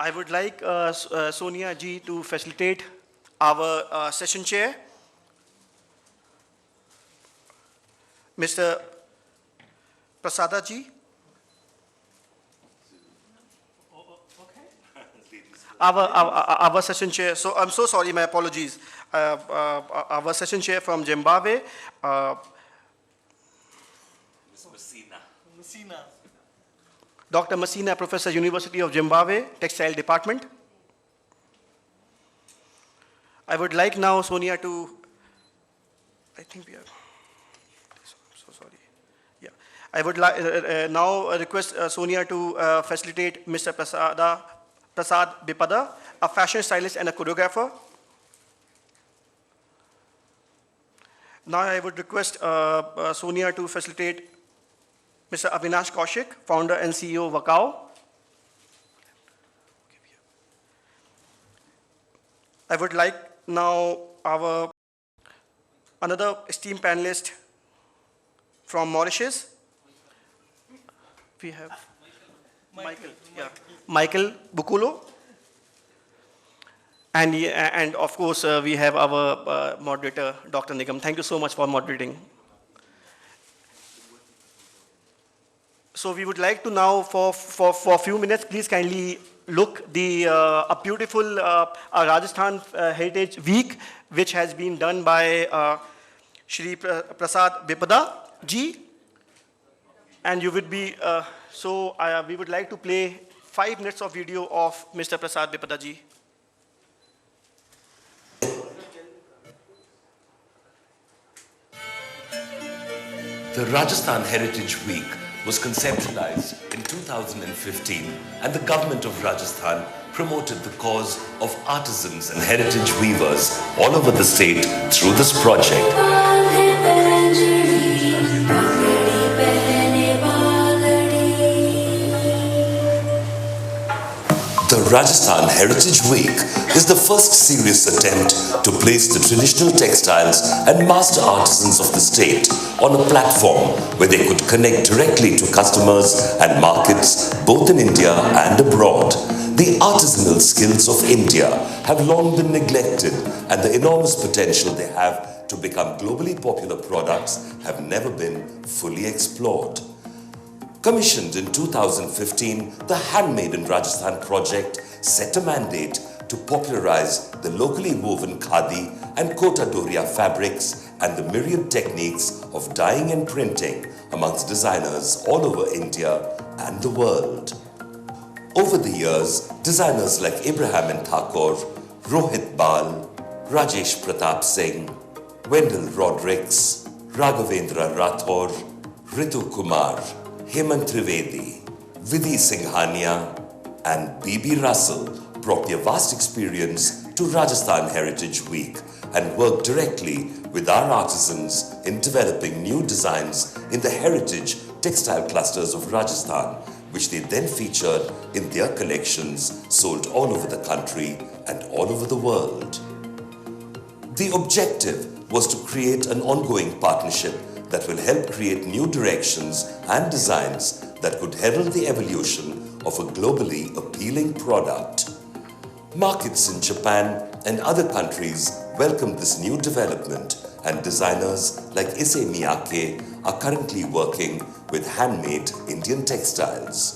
L: I would like Sonia ji to facilitate our session chair. Mr. Prasada ji. Our session chair, so I'm so sorry, my apologies. Our session chair from Zimbabwe, Dr. Masina, Professor, University of Zimbabwe, Textile Department. I would like now Sonia to, I think we are, so sorry. Yeah, I would now request Sonia to facilitate Mr. Prasad Bipada, a fashion stylist and a choreographer. Now I would request Sonia to facilitate Mr. Avinash Kaushik, founder and CEO of WAKAW. I would like now our another esteemed panelist from Mauritius. We have Mickael, yeah. Mickael Bughaloo. And of course, we have our moderator, Dr. Nigam. Thank you so much for moderating. So we would like to now, for a few minutes, please kindly look a beautiful Rajasthan Heritage Week, which has been done by Shri Prasad Bipada ji. And you would be, we would like to play 5 minutes of video of Mr. Prasad Bipada ji.
F: The Rajasthan Heritage Week was conceptualized in 2015, and the government of Rajasthan promoted the cause of artisans and heritage weavers all over the state through this project. The Rajasthan Heritage Week is the first serious attempt to place the traditional textiles and master artisans of the state on a platform where they could connect directly to customers and markets both in India and abroad. The artisanal skills of India have long been neglected, and the enormous potential they have to become globally popular products have never been fully explored. Commissioned in 2015, the Handmade in Rajasthan project set a mandate to popularize the locally woven khadi and kota doria fabrics and the myriad techniques of dyeing and printing amongst designers all over India and the world. Over the years, designers like Abraham and Thakur, Rohit Bal, Rajesh Pratap Singh, Wendell Rodericks, Raghavendra Rathore, Ritu Kumar, Hemant Trivedi, Vidhi Singhania, and B.B. Russell brought their vast experience to Rajasthan Heritage Week and worked directly with our artisans in developing new designs in the heritage textile clusters of Rajasthan, which they then featured in their collections sold all over the country and all over the world. The objective was to create an ongoing partnership that will help create new directions and designs that could herald the evolution of a globally appealing product. Markets in Japan and other countries welcomed this new development, and designers like Issey Miyake are currently working with handmade Indian textiles.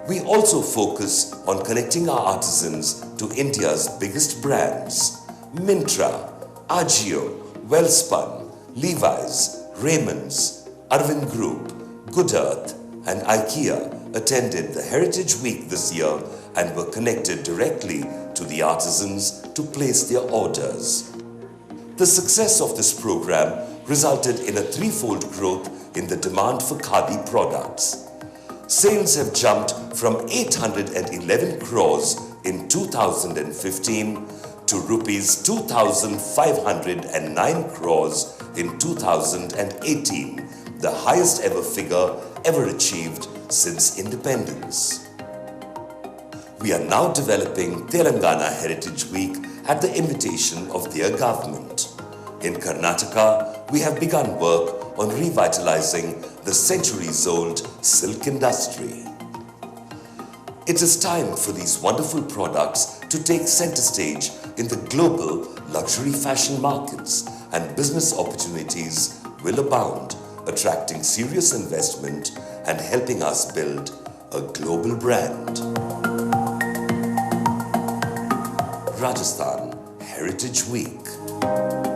F: We also focus on connecting our artisans to India's biggest brands. Myntra, Ajio, Wellspun, Levi's, Raymond's, Arvind Group, Good Earth, and IKEA attended the Heritage Week this year and were connected directly to the artisans to place their orders. The success of this program resulted in a threefold growth in the demand for khadi products. Sales have jumped from 811 crores in 2015 to rupees 2,509 crores in 2018, the highest ever figure ever achieved since independence. We are now developing Telangana Heritage Week at the invitation of their government. In Karnataka, we have begun work on revitalizing the centuries-old silk industry. It is time for these wonderful products to take center stage in the global luxury fashion markets, and business opportunities will abound, attracting serious investment and helping us build a global brand. Rajasthan Heritage Week.